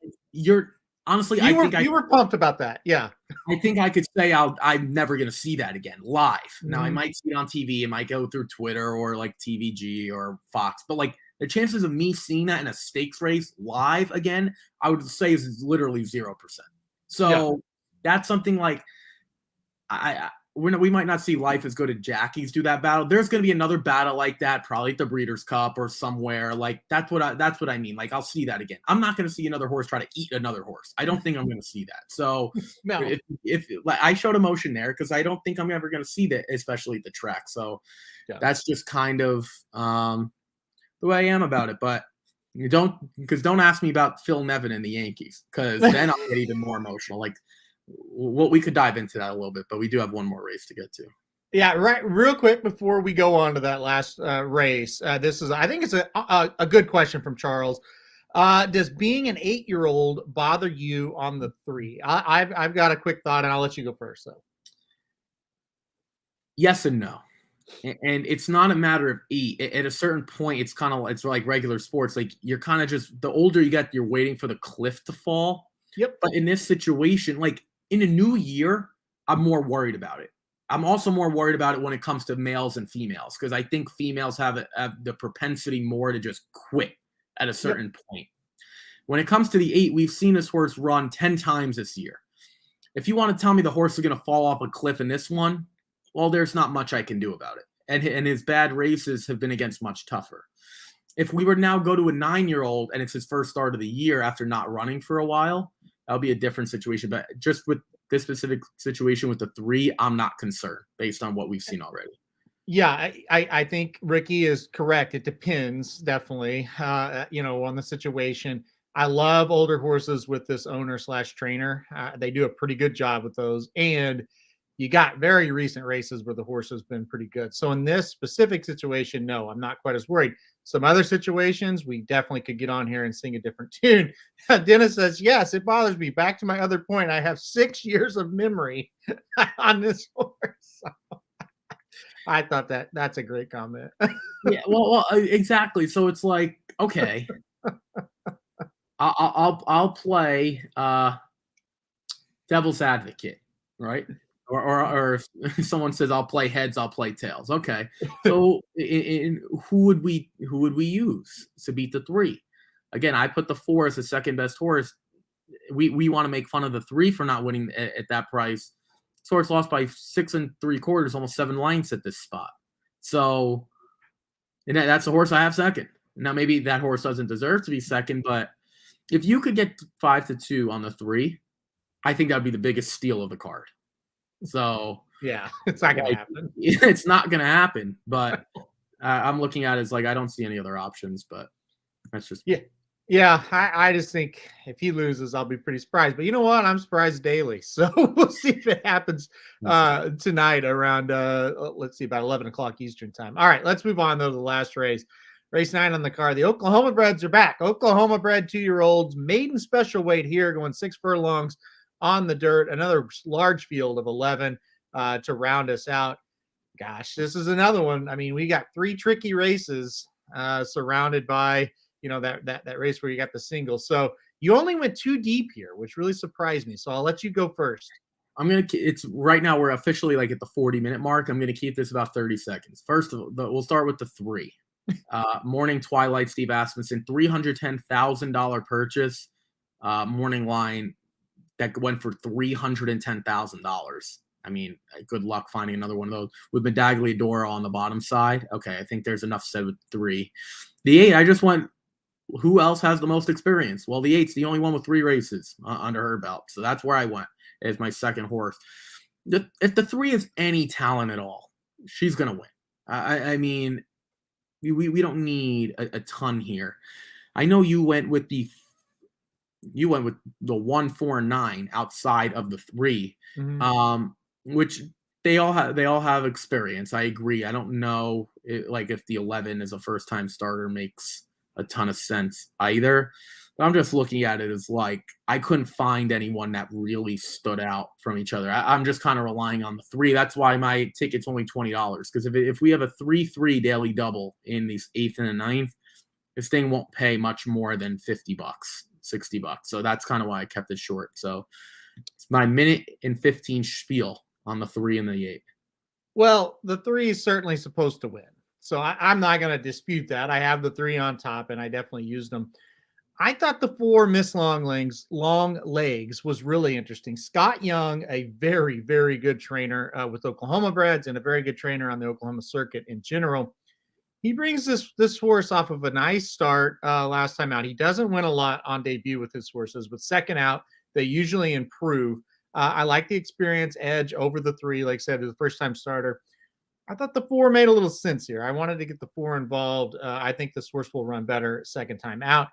honestly, you were pumped about that. Yeah. I think I could say I'm never going to see that again live. Now, I Mhm. might see it on TV. It might go through Twitter or like TVG or Fox. But like the chances of me seeing that in a stakes race live again, I would say is literally 0%. So that's something like we might not see Life is Good at Jackie's do that battle. There's going to be another battle like that, probably at the Breeders' Cup or somewhere. Like that's what I mean. Like I'll see that again. I'm not going to see another horse try to eat another horse. I don't think I'm going to see that. So No. if like, I showed emotion there because I don't think I'm ever going to see that, especially at the track. So that's just kind of the way I am about it. But don't ask me about Phil Nevin and the Yankees, because then I'll get even more emotional. Like, what we could dive into that a little bit, but we do have one more race to get to. Yeah, right. Real quick before we go on to that last race, I think it's a good question from Charles. Does being an 8-year-old bother you on the 3? I've got a quick thought, and I'll let you go first. though. Yes and no. And it's not a matter of 8. At a certain point, it's like regular sports. Like you're kind of just, the older you get, you're waiting for the cliff to fall. Yep. But in this situation, like in a new year, I'm more worried about it. I'm also more worried about it when it comes to males and females, because I think females have the propensity more to just quit at a certain point. When it comes to the 8, we've seen this horse run 10 times this year. If you want to tell me the horse is going to fall off a cliff in this one, well, there's not much I can do about it. And his bad races have been against much tougher. If we were now go to a 9-year-old and it's his first start of the year after not running for a while, that'll be a different situation. But just with this specific situation with the 3, I'm not concerned based on what we've seen already. Yeah, I think Ricky is correct. It depends, definitely, on the situation. I love older horses with this owner/trainer. They do a pretty good job with those. And you got very recent races where the horse has been pretty good. So in this specific situation, no, I'm not quite as worried. Some other situations, we definitely could get on here and sing a different tune. Dennis says, yes, it bothers me. Back to my other point, I have 6 years of memory on this horse. I thought that's a great comment. Yeah, well, exactly. So it's like, okay, I'll play devil's advocate, right? Or if someone says I'll play heads, I'll play tails. Okay, so who would we use to beat the 3? Again, I put the 4 as the second best horse. We want to make fun of the 3 for not winning at that price. This horse lost by 6 3/4, almost 7 lengths at this spot. So, and that's the horse I have second. Now maybe that horse doesn't deserve to be second, but if you could get 5-2 on the 3, I think that would be the biggest steal of the card. So yeah, it's not going to happen. It's not going to happen, but I'm looking at it as like, I don't see any other options, but that's just Yeah, I just think if he loses, I'll be pretty surprised. But you know what? I'm surprised daily. So we'll see if it happens tonight around, let's see, about 11 o'clock Eastern time. All right, let's move on, though, to the last race. Race 9 on the card. The Oklahoma breds are back. Oklahoma bred 2-year-olds, maiden special weight here, going 6 furlongs on the dirt, another large field of 11 to round us out. Gosh, this is another one. I mean, we got 3 tricky races surrounded by, that race where you got the singles. So you only went 2 deep here, which really surprised me. So I'll let you go first. It's right now we're officially like at the 40-minute mark. I'm going to keep this about 30 seconds. First of all, we'll start with the 3. Morning Twilight, Steve Asmussen, $310,000 purchase. Morning Line that went for $310,000. I mean, good luck finding another one of those with Medagliadora on the bottom side. Okay, I think there's enough said with 3. The 8, I just went, who else has the most experience? Well, the 8's the only one with 3 races under her belt. So that's where I went as my second horse. If the 3 is any talent at all, she's going to win. I mean, we don't need a ton here. I know you went with the 1, 4, and 9 outside of the 3, which they all have experience. I agree. I don't know if the 11 as a first time starter makes a ton of sense either. But I'm just looking at it as I couldn't find anyone that really stood out from each other. I'm just kind of relying on the 3. That's why my ticket's only $20. Because if we have a 3-3 daily double in these 8th and the 9th, this thing won't pay much more than $50, $60. So that's kind of why I kept it short. So it's my 1:15 spiel on the 3 and the 8. Well, the 3 is certainly supposed to win. So I'm not going to dispute that. I have the 3 on top, and I definitely used them. I thought the 4 Miss Long Legs was really interesting. Scott Young, a very, very good trainer with Oklahoma breds and a very good trainer on the Oklahoma circuit in general. He brings this horse off of a nice start last time out. He doesn't win a lot on debut with his horses, but second out, they usually improve. I like the experience edge over the 3. Like I said, as a first-time starter. I thought the 4 made a little sense here. I wanted to get the 4 involved. I think this horse will run better second time out.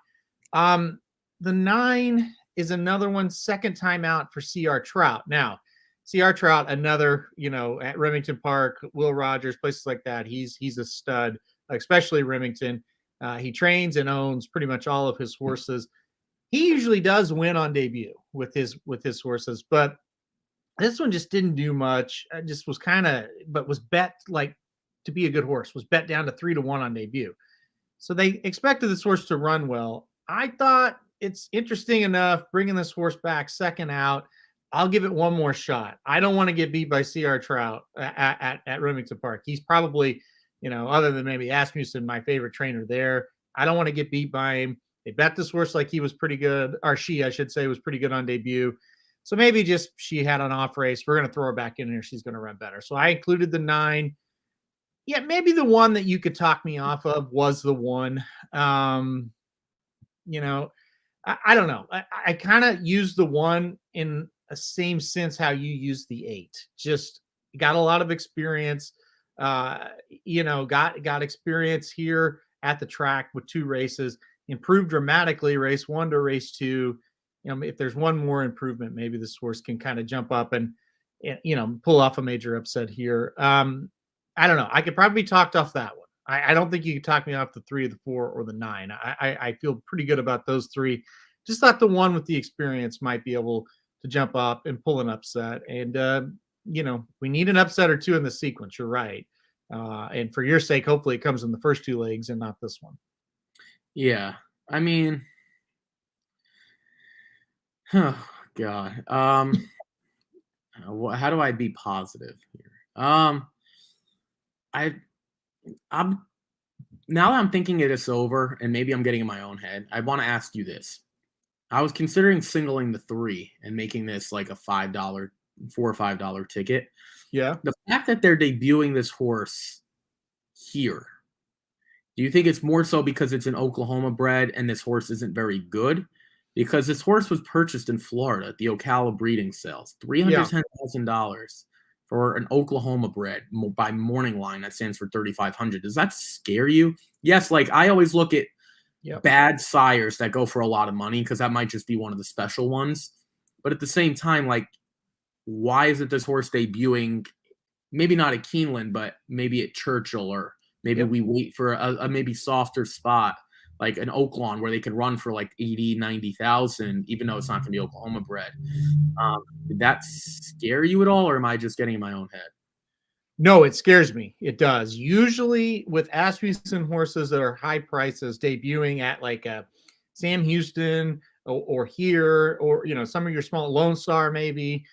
The 9 is another one, second time out for C.R. Trout. Now, C.R. Trout, another, at Remington Park, Will Rogers, places like that. He's a stud, especially Remington. He trains and owns pretty much all of his horses. He usually does win on debut with his horses, but this one just didn't do much. Just was but was bet to be a good horse, was bet down to 3-1 on debut. So they expected this horse to run well. I thought it's interesting enough bringing this horse back second out. I'll give it one more shot. I don't want to get beat by C.R. Trout at Remington Park. He's probably, other than maybe Asmussen, my favorite trainer there. I don't want to get beat by him. They bet this horse like he was pretty good, or she, I should say, was pretty good on debut. So maybe just she had an off race. We're going to throw her back in here. She's going to run better. So I included the 9. Yeah, maybe the one that you could talk me off of was the 1. I don't know. I kind of used the 1 in a same sense how you used the 8. Just got a lot of experience. Got experience here at the track with 2 races. Improved dramatically race 1 to race 2. If there's one more improvement, maybe this horse can kind of jump up and pull off a major upset here. I don't know. I could probably be talked off that one. I don't think you could talk me off the 3, the 4, or the 9. I feel pretty good about those 3. Just thought the one with the experience might be able to jump up and pull an upset. And, we need an upset or 2 in the sequence. You're right. And for your sake, hopefully it comes in the first 2 legs and not this one. Yeah. I mean, oh, God. How do I be positive here? I'm now that I'm thinking it is over, and maybe I'm getting in my own head, I want to ask you this. I was considering singling the 3 and making this like a $4 or $5 ticket. Yeah. The fact that they're debuting this horse here, do you think it's more so because it's an Oklahoma bred and this horse isn't very good? Because this horse was purchased in Florida at the Ocala breeding sales, $310,000 for an Oklahoma bred by Morning Line that stands for 3,500. Does that scare you? Yes, I always look at bad sires that go for a lot of money because that might just be one of the special ones. But at the same time, why isn't this horse debuting? Maybe not at Keeneland, but maybe at Churchill, or maybe we wait for a maybe softer spot. like an Oaklawn where they could run for like 80, 90,000, even though it's not going to be Oklahoma bred. Did that scare you at all, or am I just getting in my own head? No, it scares me. It does. Usually with Asmussen horses that are high prices debuting at like a Sam Houston or here, or, you know, some of your small Lone Star maybe,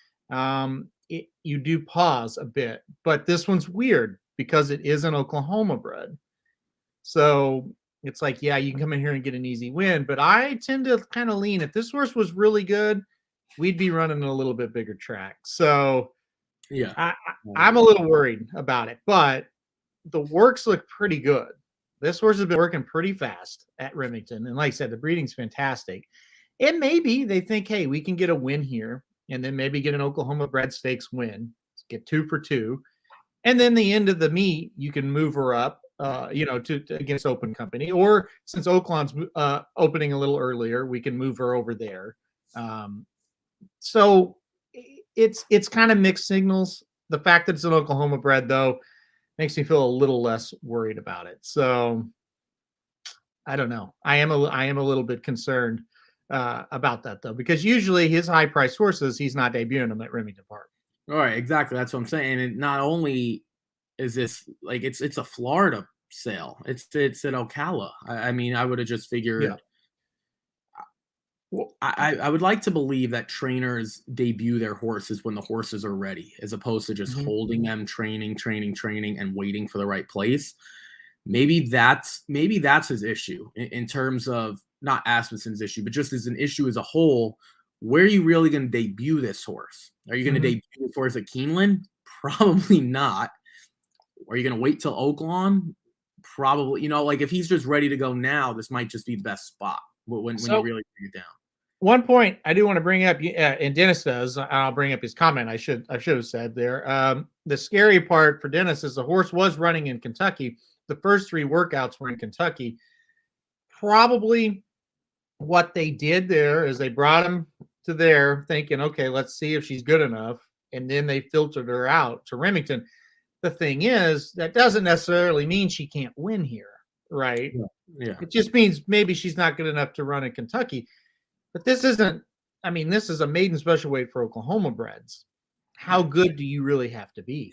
you do pause a bit. But this one's weird because it is an Oklahoma bred. So it's like, yeah, you can come in here and get an easy win. But I tend to kind of lean, if this horse was really good, we'd be running a little bit bigger track. So Yeah. I'm a little worried about it, but the works look pretty good. This horse has been working pretty fast at Remington. And like I said, the breeding's fantastic. And maybe they think, hey, we can get a win here and then maybe get an Oklahoma bred stakes win, get 2 for 2. And then the end of the meet, you can move her up, to against Open Company. Or since Oaklawn's opening a little earlier, we can move her over there. So it's kind of mixed signals. The fact that it's an Oklahoma bred, though, makes me feel a little less worried about it. So I don't know. I am a little bit concerned about that, though, because usually his high priced horses, he's not debuting them at Remington Park. All right, exactly. That's what I'm saying. And not only is this like it's a Florida sale, it's at Ocala. I mean, I would have just figured. Yeah. Well, I would like to believe that trainers debut their horses when the horses are ready, as opposed to just holding them, training, and waiting for the right place. Maybe that's his issue in terms of not Asmussen's issue, but just as an issue as a whole. Where are you really going to debut this horse? Are you going to debut this horse at Keeneland? Probably not. Are you going to wait till Oaklawn? Probably. Like if he's just ready to go now, this might just be the best spot when you really bring it down. One point I do want to bring up, and Dennis does, I'll bring up his comment. I should have said there. The scary part for Dennis is the horse was running in Kentucky. The first 3 workouts were in Kentucky. Probably what they did there is they brought him to there thinking, okay, let's see if she's good enough. And then they filtered her out to Remington. The thing is, that doesn't necessarily mean she can't win here, right? Yeah. It just means maybe she's not good enough to run in Kentucky. But this isn't, this is a maiden special weight for Oklahoma breds. How good do you really have to be?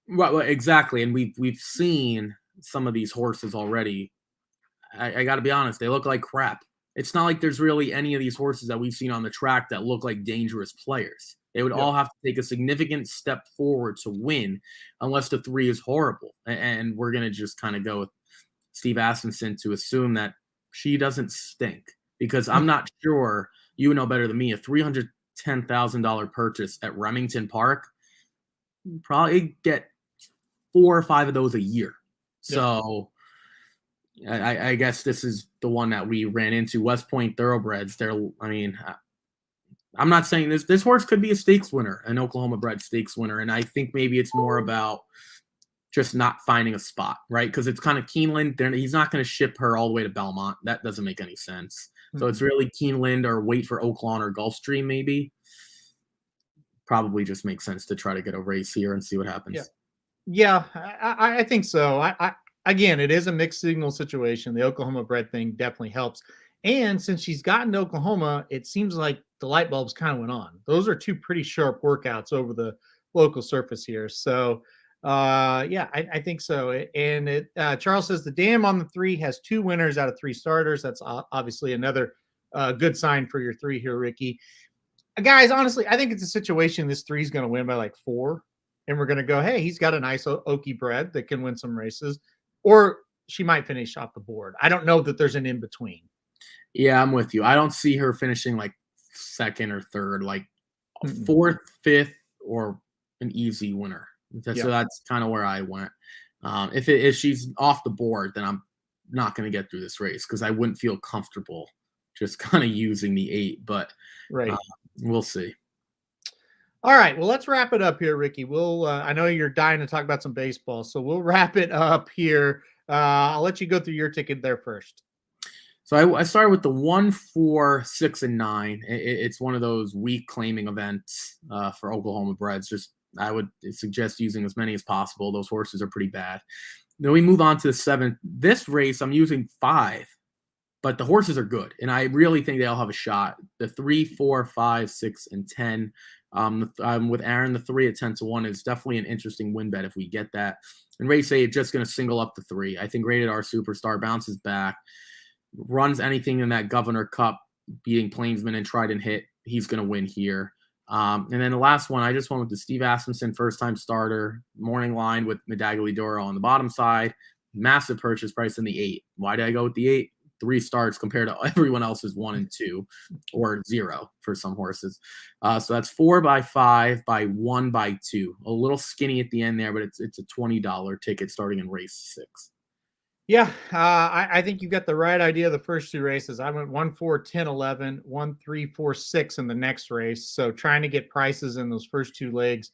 Well, exactly. And we've seen some of these horses already. I got to be honest, they look like crap. It's not like there's really any of these horses that we've seen on the track that look like dangerous players. They would all have to take a significant step forward to win, unless the 3 is horrible. And we're going to just kind of go with Steve Asmussen to assume that she doesn't stink. Because I'm not sure, you know better than me, a $310,000 purchase at Remington Park, you probably get 4 or 5 of those a year. So I guess this is the one that we ran into. West Point Thoroughbreds. I'm not saying this horse could be a stakes winner, an Oklahoma bred stakes winner. And I think maybe it's more about just not finding a spot, right? Because it's kind of Keeneland. He's not going to ship her all the way to Belmont. That doesn't make any sense. So it's really Keeneland or wait for Oaklawn or Gulfstream maybe. Probably just makes sense to try to get a race here and see what happens. Yeah, I think so. Again, it is a mixed signal situation. The Oklahoma bred thing definitely helps. And since she's gotten to Oklahoma, it seems like the light bulbs kind of went on. Those are 2 pretty sharp workouts over the local surface here. So I think so. And Charles says the dam on the 3 has 2 winners out of 3 starters. That's obviously another good sign for your 3 here, Ricky. Guys, honestly, I think it's a situation this 3 is going to win by like 4. And we're going to go, hey, he's got a nice Okie bred that can win some races. Or she might finish off the board. I don't know that there's an in-between. Yeah, I'm with you. I don't see her finishing like 2nd or 3rd, like 4th, 5th, or an easy winner. So that's kind of where I went. If she's off the board, then I'm not going to get through this race because I wouldn't feel comfortable just kind of using the 8. But we'll see. All right, well, let's wrap it up here, Ricky. We'll I know you're dying to talk about some baseball, so we'll wrap it up here. I'll let you go through your ticket there first. So I started with the 1, 4, 6, and 9. It's one of those week claiming events for Oklahoma breds. I would suggest using as many as possible. Those horses are pretty bad. Then we move on to the 7th. This race, I'm using 5 but the horses are good, and I really think they all have a shot. The 3, 4, 5, 6, and 10. With Aaron, the 3 at 10-1 is definitely an interesting win bet if we get that. And race 8, just going to single up the 3. I think Rated R Superstar bounces back, runs anything in that Governor Cup, beating Plainsman and Trident Hit. He's going to win here. And then the last one, I just went with the Steve Asmussen first-time starter, morning line with Medaglia d'Oro on the bottom side. Massive purchase price in the 8. Why did I go with the 8? 3 starts compared to everyone else's 1 and 2, or 0 for some horses. So that's 4 by 5 by 1 by 2. A little skinny at the end there, but it's a $20 ticket starting in race 6. Yeah, I think you got the right idea of the first 2 races. I went 1, 4, 10, 11, 1, 3, 4, 6 in the next race. So trying to get prices in those first 2 legs.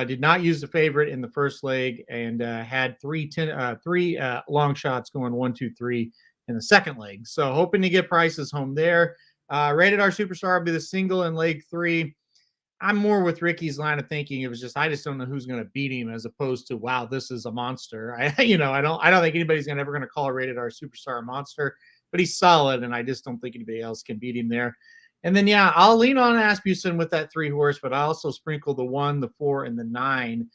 Did not use the favorite in the first leg, and had 3 long shots going 1, 2, 3 in the second leg. So hoping to get prices home there. Rated R Superstar will be the single in leg 3. I'm more with Ricky's line of thinking. It was just, I just don't know who's going to beat him, as opposed to, wow, this is a monster. I don't think anybody's ever going to call Rated R Superstar a monster, but he's solid, and I just don't think anybody else can beat him there. And then, yeah, I'll lean on Asmussen with that 3 horse, but I also sprinkle the 1, the 4, and the 9,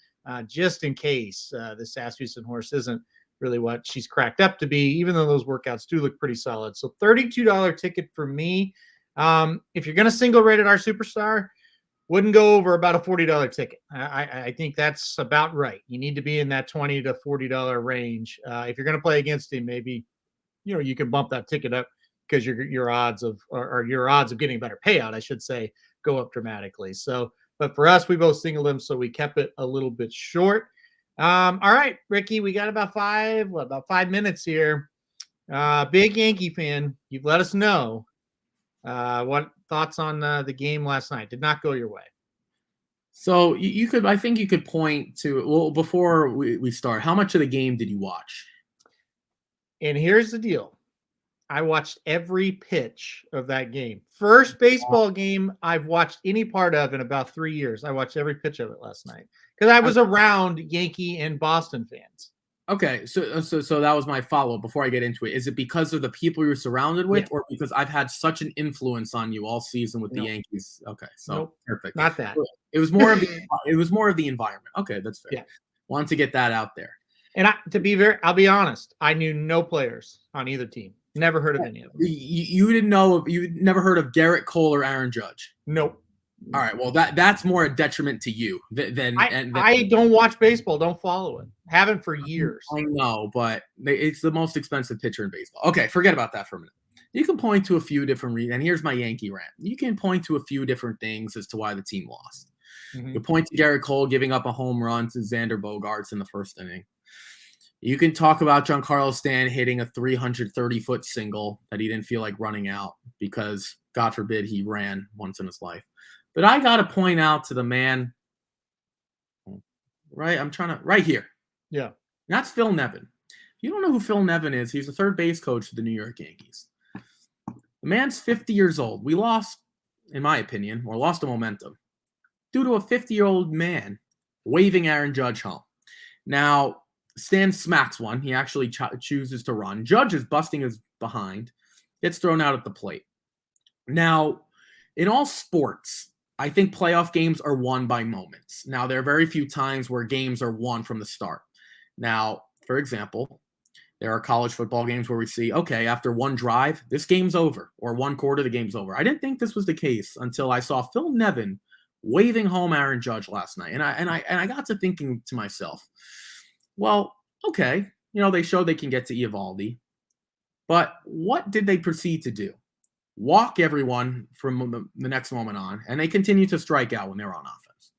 just in case this Asmussen horse isn't really what she's cracked up to be, even though those workouts do look pretty solid. So $32 ticket for me. If you're going to single Rated R Superstar, wouldn't go over about a $40 ticket. I think that's about right. You need to be in that $20 to $40 range. If you're going to play against him, maybe you can bump that ticket up, because your odds of getting a better payout, I should say, go up dramatically. So, but for us, we both singled him, so we kept it a little bit short. All right, Ricky, we got about 5 minutes here. Big Yankee fan, you've let us know what thoughts on the game last night. Did not go your way. So I think you could point to, well, before we start, how much of the game did you watch? And here's the deal. I watched every pitch of that game. First baseball game I've watched any part of in about 3 years. I watched every pitch of it last night because I was around Yankee and Boston fans. Okay, so that was my follow-up before I get into it. Is it because of the people you're surrounded with, or because I've had such an influence on you all season with the Yankees? Okay, so perfect. Not that. It was more of the environment. Okay, that's fair. Yeah. Wanted to get that out there. And I'll be honest, I knew no players on either team. Never heard of any of them. You never heard of Garrett Cole or Aaron Judge? Nope. All right, well that's more a detriment to you than I don't watch baseball, don't follow it. Haven't for years. I know, but it's the most expensive pitcher in baseball. Okay, forget about that for a minute. You can point to a few different reasons, and here's my Yankee rant. You can point to a few different things as to why the team lost. Mm-hmm. You point to Garrett Cole giving up a home run to Xander Bogaerts in the first inning. You can talk about Giancarlo Stanton hitting a 330-foot single that he didn't feel like running out because, God forbid, he ran once in his life. But I got to point out to the man, right here. Yeah. That's Phil Nevin. If you don't know who Phil Nevin is, he's the third base coach for the New York Yankees. The man's 50 years old. We lost, in my opinion, lost the momentum due to a 50-year-old man waving Aaron Judge home. Now, Stan smacks one. He actually chooses to run. Judge is busting his behind, gets thrown out at the plate. Now, in all sports, I think playoff games are won by moments. Now, there are very few times where games are won from the start. Now, for example, there are college football games where we see, okay, after one drive, this game's over, or one quarter, the game's over. I didn't think this was the case until I saw Phil Nevin waving home Aaron Judge last night. And I got to thinking to myself, well, okay, they showed they can get to Eovaldi, but what did they proceed to do? Walk everyone from the next moment on, and they continue to strike out when they're on offense.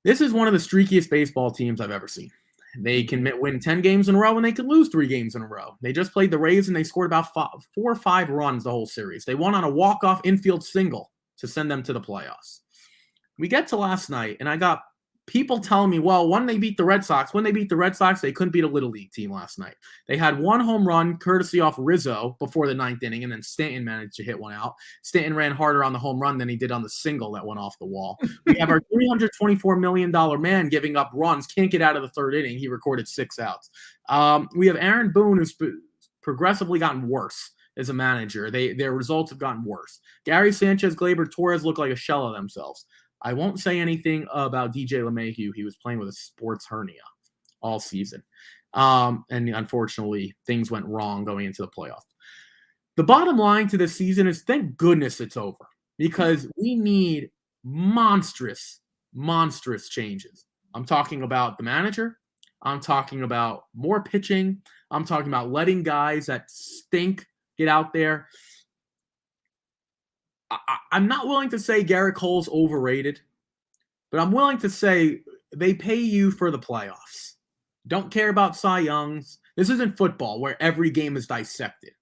This is one of the streakiest baseball teams I've ever seen. They can win 10 games in a row, and they can lose 3 games in a row. They just played the Rays, and they scored about 4 or 5 runs the whole series. They won on a walk-off infield single to send them to the playoffs. We get to last night, and I got people telling me, well, when they beat the Red Sox, they couldn't beat a Little League team last night. They had one home run courtesy off Rizzo before the 9th inning, and then Stanton managed to hit one out. Stanton ran harder on the home run than he did on the single that went off the wall. We have our $324 million man giving up runs, can't get out of the 3rd inning. He recorded 6 outs. We have Aaron Boone, who's progressively gotten worse. as a manager. Their results have gotten worse. Gary Sanchez, Gleyber Torres look like a shell of themselves. I won't say anything about DJ LeMahieu. He was playing with a sports hernia all season. And unfortunately, things went wrong going into the playoffs. The bottom line to this season is thank goodness it's over, because we need monstrous changes. I'm talking about the manager. I'm talking about more pitching. I'm talking about letting guys that stink get out there. I'm not willing to say Garrett Cole's overrated, but I'm willing to say they pay you for the playoffs. Don't care about Cy Youngs. This isn't football where every game is dissected.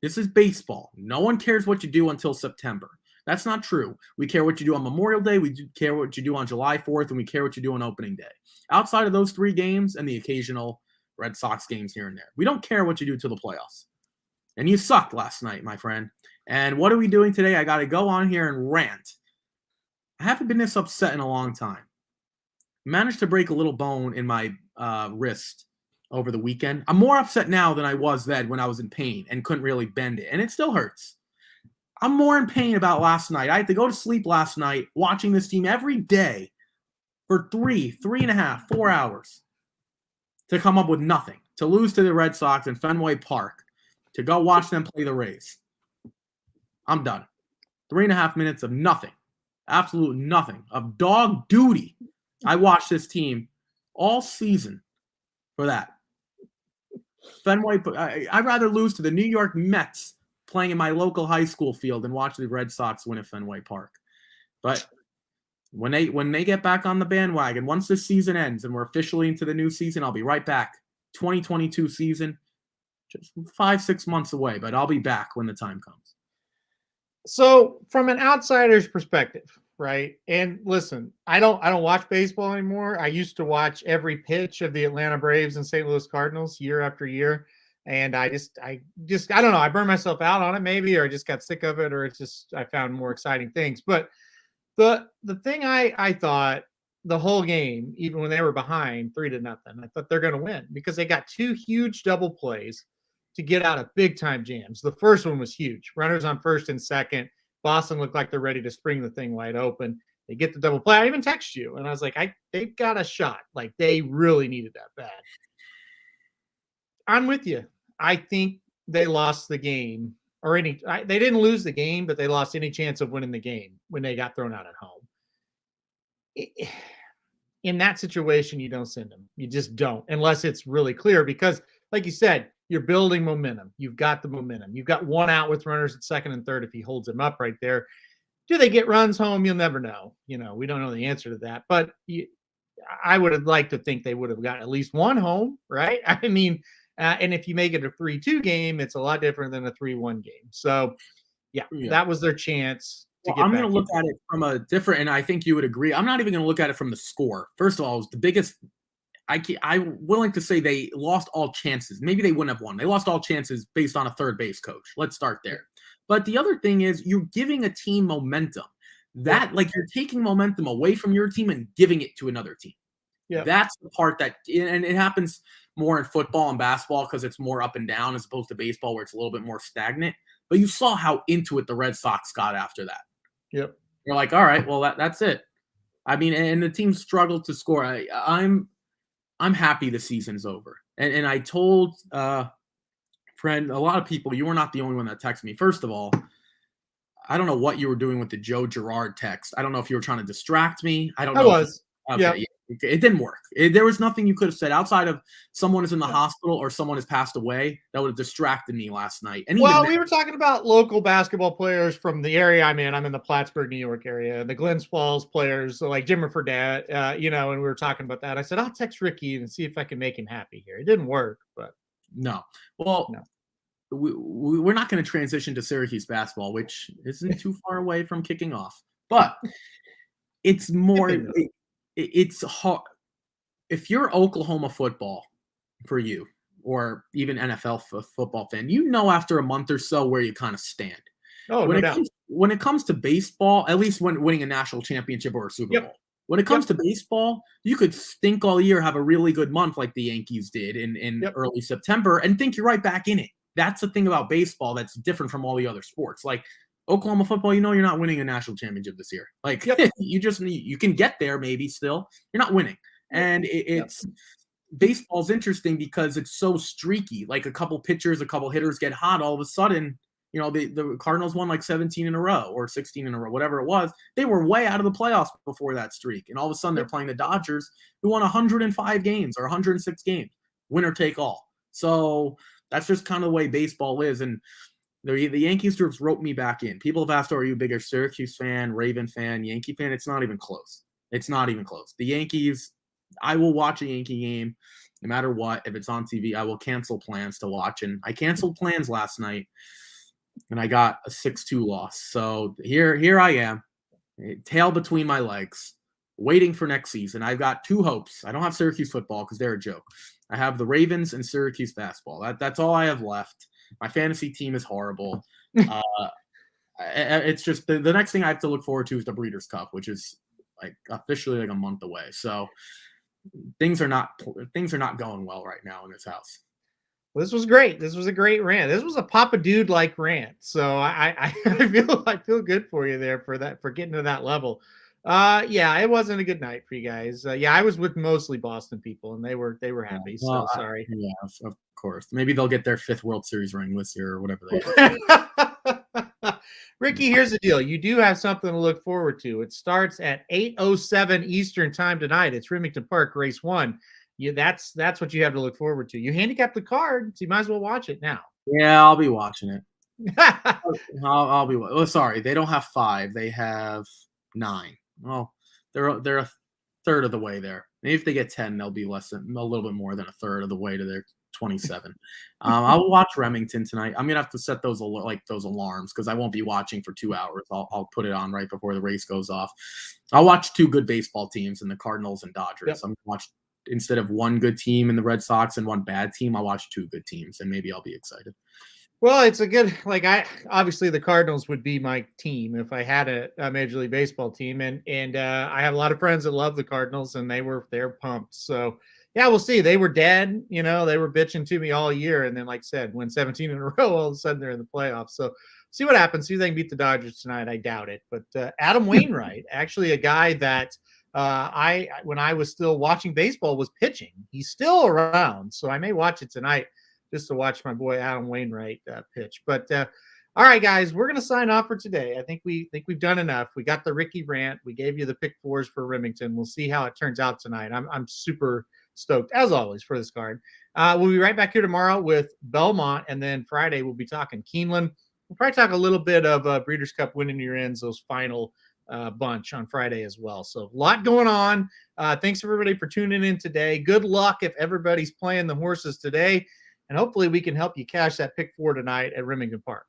This is baseball. No one cares what you do until September. That's not true. We care what you do on Memorial Day, we care what you do on July 4th, and we care what you do on opening day. Outside of those 3 games and the occasional Red Sox games here and there, we don't care what you do till the playoffs. And you sucked last night, my friend. And what are we doing today? I got to go on here and rant. I haven't been this upset in a long time. Managed to break a little bone in my wrist over the weekend. I'm more upset now than I was then when I was in pain and couldn't really bend it. And it still hurts. I'm more in pain about last night. I had to go to sleep last night watching this team every day for 3.5, 4 hours to come up with nothing, to lose to the Red Sox in Fenway Park, to go watch them play the Rays. I'm done. 3.5 minutes of nothing, absolute nothing, of dog duty. I watched this team all season for that. Fenway, I'd rather lose to the New York Mets playing in my local high school field than watch the Red Sox win at Fenway Park. But when they get back on the bandwagon, once this season ends and we're officially into the new season, I'll be right back. 2022 season, just 5-6 months away, but I'll be back when the time comes. So from an outsider's perspective, right? And listen, I don't watch baseball anymore. I used to watch every pitch of the Atlanta Braves and St. Louis Cardinals year after year. And I don't know, I burned myself out on it maybe, or I just got sick of it, or it's just, I found more exciting things. But the thing I thought the whole game, even when they were behind 3-0, I thought they're going to win because they got 2 huge double plays to get out of big time jams. The first one was huge. Runners on first and second. Boston looked like they're ready to spring the thing wide open. They get the double play. I even text you, and I was like, they've got a shot. Like, they really needed that bad. I'm with you. I think they lost the game, or they didn't lose the game, but they lost any chance of winning the game when they got thrown out at home. In that situation, you don't send them. You just don't, unless it's really clear, because like you said, you're building momentum. You've got the momentum. You've got 1 out with runners at second and third if he holds them up right there. Do they get runs home? You'll never know. We don't know the answer to that. But I would have liked to think they would have got at least 1 home, right? I mean, and if you make it a 3-2 game, it's a lot different than a 3-1 game. So, yeah, that was their chance. I'm going to look at it from a different, and I think you would agree. I'm not even going to look at it from the score. First of all, it was the biggest. I'm willing to say they lost all chances. Maybe they wouldn't have won. They lost all chances based on a third base coach. Let's start there. But the other thing is you're giving a team momentum. Like you're taking momentum away from your team and giving it to another team. Yeah. That's the part that, and it happens more in football and basketball because it's more up and down as opposed to baseball where it's a little bit more stagnant. But you saw how into it the Red Sox got after that. Yep. You're like, all right, well, that's it. I mean, and the team struggled to score. I'm happy the season's over. And I told friend, a lot of people, you were not the only one that texted me. First of all, I don't know what you were doing with the Joe Girard text. I don't know if you were trying to distract me. I don't know. I was. Okay, yeah. It didn't work. There was nothing you could have said outside of someone is in the hospital or someone has passed away that would have distracted me last night. And we were talking about local basketball players from the area I'm in. I'm in the Plattsburgh, New York area. The Glens Falls players, so like Jimmer Fredette, and we were talking about that. I said, I'll text Ricky and see if I can make him happy here. It didn't work, but no. Well, no. We're not going to transition to Syracuse basketball, which isn't too far away from kicking off. But it's more it's hard. If you're Oklahoma football for you, or even NFL football fan, after a month or so where you kind of stand. Oh, when it comes to baseball, at least when winning a national championship or a Super Bowl, when it comes to baseball, you could stink all year, have a really good month like the Yankees did in early September, and think you're right back in it. that's the thing about baseball that's different from all the other sports. Like Oklahoma football, you're not winning a national championship this year. Like you can get there maybe still. You're not winning. And it's baseball's interesting because it's so streaky. Like a couple pitchers, a couple hitters get hot, all of a sudden, the Cardinals won like 17 in a row or 16 in a row, whatever it was. They were way out of the playoffs before that streak. And all of a sudden they're playing the Dodgers, who won 105 games or 106 games, winner take all. So that's just kind of the way baseball is. And the Yankees just roped me back in. People have asked, are you a bigger Syracuse fan, Raven fan, Yankee fan? It's not even close. It's not even close. The Yankees, I will watch a Yankee game no matter what. If it's on TV, I will cancel plans to watch. And I canceled plans last night, and I got a 6-2 loss. So here I am, tail between my legs, waiting for next season. I've got two hopes. I don't have Syracuse football because they're a joke. I have the Ravens and Syracuse basketball. That's all I have left. My fantasy team is horrible. It's just the next thing I have to look forward to is the Breeders' Cup, which is like officially like a month away. So things are not going well right now in this house. Well, this was great. This was a great rant. This was a Papa Dude like rant. So I feel good for you there for getting to that level. Yeah, it wasn't a good night for you guys. I was with mostly Boston people, and they were happy. So sorry. Yeah, of course. Maybe they'll get their 5th World Series ring this year or whatever they. Ricky, here's the deal. You do have something to look forward to. It starts at 8:07 Eastern time tonight. It's Remington Park, race 1. That's what you have to look forward to. You handicapped the card, so you might as well watch it now. Yeah, I'll be watching it. I'll be. Oh, sorry, they don't have 5. They have 9. Well, they're a third of the way there. Maybe if they get 10, they'll be a little bit more than a third of the way to their 27. I'll watch Remington tonight. I'm gonna have to set those alarms because I won't be watching for 2 hours. I'll put it on right before the race goes off. I'll watch 2 good baseball teams in the Cardinals and Dodgers. Yep. I'm gonna watch, instead of 1 good team in the Red Sox and 1 bad team, I'll watch 2 good teams, and maybe I'll be excited. Well, it's a good, obviously the Cardinals would be my team if I had a Major League Baseball team. And I have a lot of friends that love the Cardinals, and they're pumped. So yeah, we'll see. They were dead, they were bitching to me all year. And then, like I said, win 17 in a row, all of a sudden they're in the playoffs. So see what happens. See if they can beat the Dodgers tonight. I doubt it. But Adam Wainwright, actually a guy that when I was still watching baseball, was pitching. He's still around. So I may watch it tonight, just to watch my boy Adam Wainwright pitch. But all right, guys, we're going to sign off for today. I think we've done enough. We got the Ricky rant. We gave you the pick 4s for Remington. We'll see how it turns out tonight. I'm super stoked, as always, for this card. We'll be right back here tomorrow with Belmont, and then Friday we'll be talking Keeneland. We'll probably talk a little bit of Breeders' Cup winning your ends, those final bunch on Friday as well. So a lot going on. Thanks everybody for tuning in today. Good luck if everybody's playing the horses today. And hopefully we can help you cash that pick 4 tonight at Remington Park.